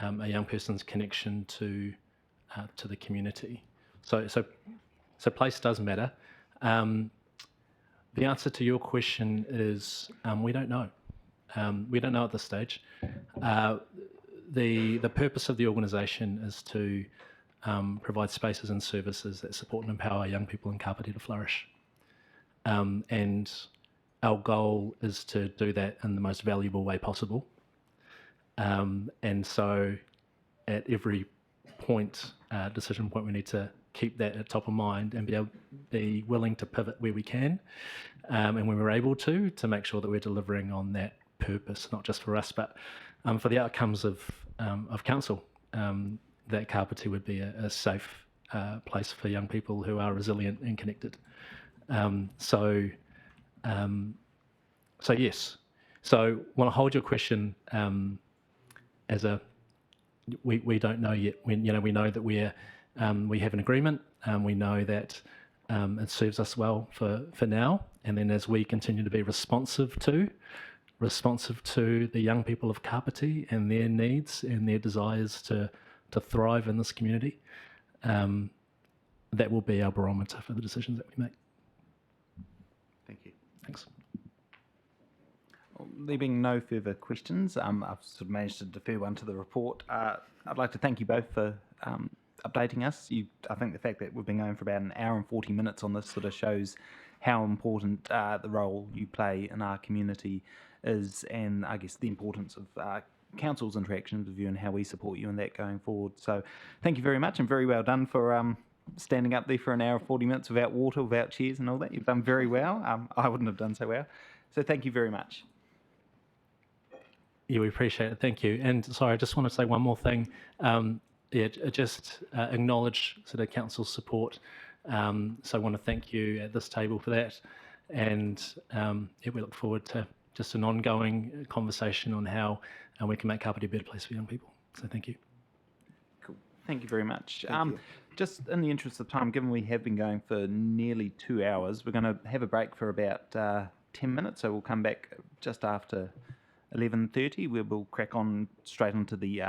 a young person's connection to the community. So place does matter. The answer to your question is we don't know. We don't know at this stage. The purpose of the organisation is to provide spaces and services that support and empower young people in Kapiti to flourish. And our goal is to do that in the most valuable way possible. And so at every decision point, we need to keep that at top of mind and be willing to pivot where we can, and when we're able to make sure that we're delivering on that purpose, not just for us, but for the outcomes of council. That Kapiti would be a safe place for young people who are resilient and connected. So yes. So want to hold your question as a we don't know yet. We know that we have an agreement. We know that it serves us well for now. And then as we continue to be responsive to the young people of Kapiti and their needs and their desires to thrive in this community, that will be our barometer for the decisions that we make. Thank you. Thanks. Well, there being no further questions, I've sort of managed to defer one to the report. I'd like to thank you both for updating us. I think the fact that we've been going for about an hour and 40 minutes on this sort of shows how important the role you play in our community is, and I guess the importance of council's interactions with you and how we support you in that going forward. So thank you very much, and very well done for standing up there for an hour and 40 minutes without water, without chairs and all that. You've done very well. I wouldn't have done so well. So thank you very much. Yeah, we appreciate it. Thank you. And sorry, I just want to say one more thing. Just acknowledge sort of council's support. So I want to thank you at this table for that. And we look forward to just an ongoing conversation on how we can make Kapiti a better place for young people. So thank you. Cool. Thank you very much. Thank you. Just in the interest of time, given we have been going for nearly 2 hours, we're going to have a break for about 10 minutes. So we'll come back just after 11:30, where we'll crack on straight into the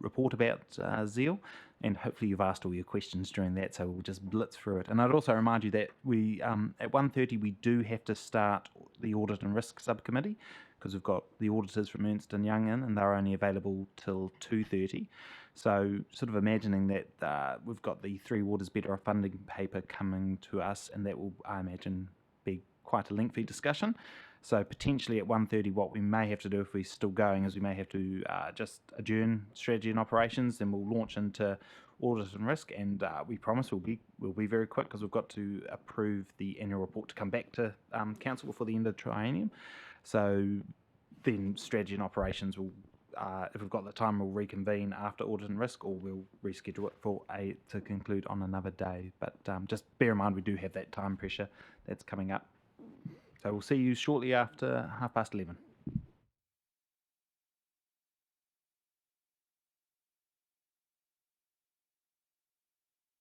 report about Zeal, and hopefully you've asked all your questions during that, so we'll just blitz through it. And I'd also remind you that we at 1:30 we do have to start the Audit and Risk Subcommittee, because we've got the auditors from Ernst & Young in, and they're only available till 2:30. So sort of imagining that we've got the Three Waters Better Off funding paper coming to us, and that will, I imagine, be quite a lengthy discussion. So potentially at 1:30, what we may have to do if we're still going is we may have to just adjourn strategy and operations, then we'll launch into audit and risk, and we promise we'll be very quick, because we've got to approve the annual report to come back to council before the end of the triennium. So then strategy and operations will, if we've got the time, we'll reconvene after audit and risk, or we'll reschedule it to conclude on another day. But just bear in mind we do have that time pressure that's coming up. So we'll see you shortly after 11:30.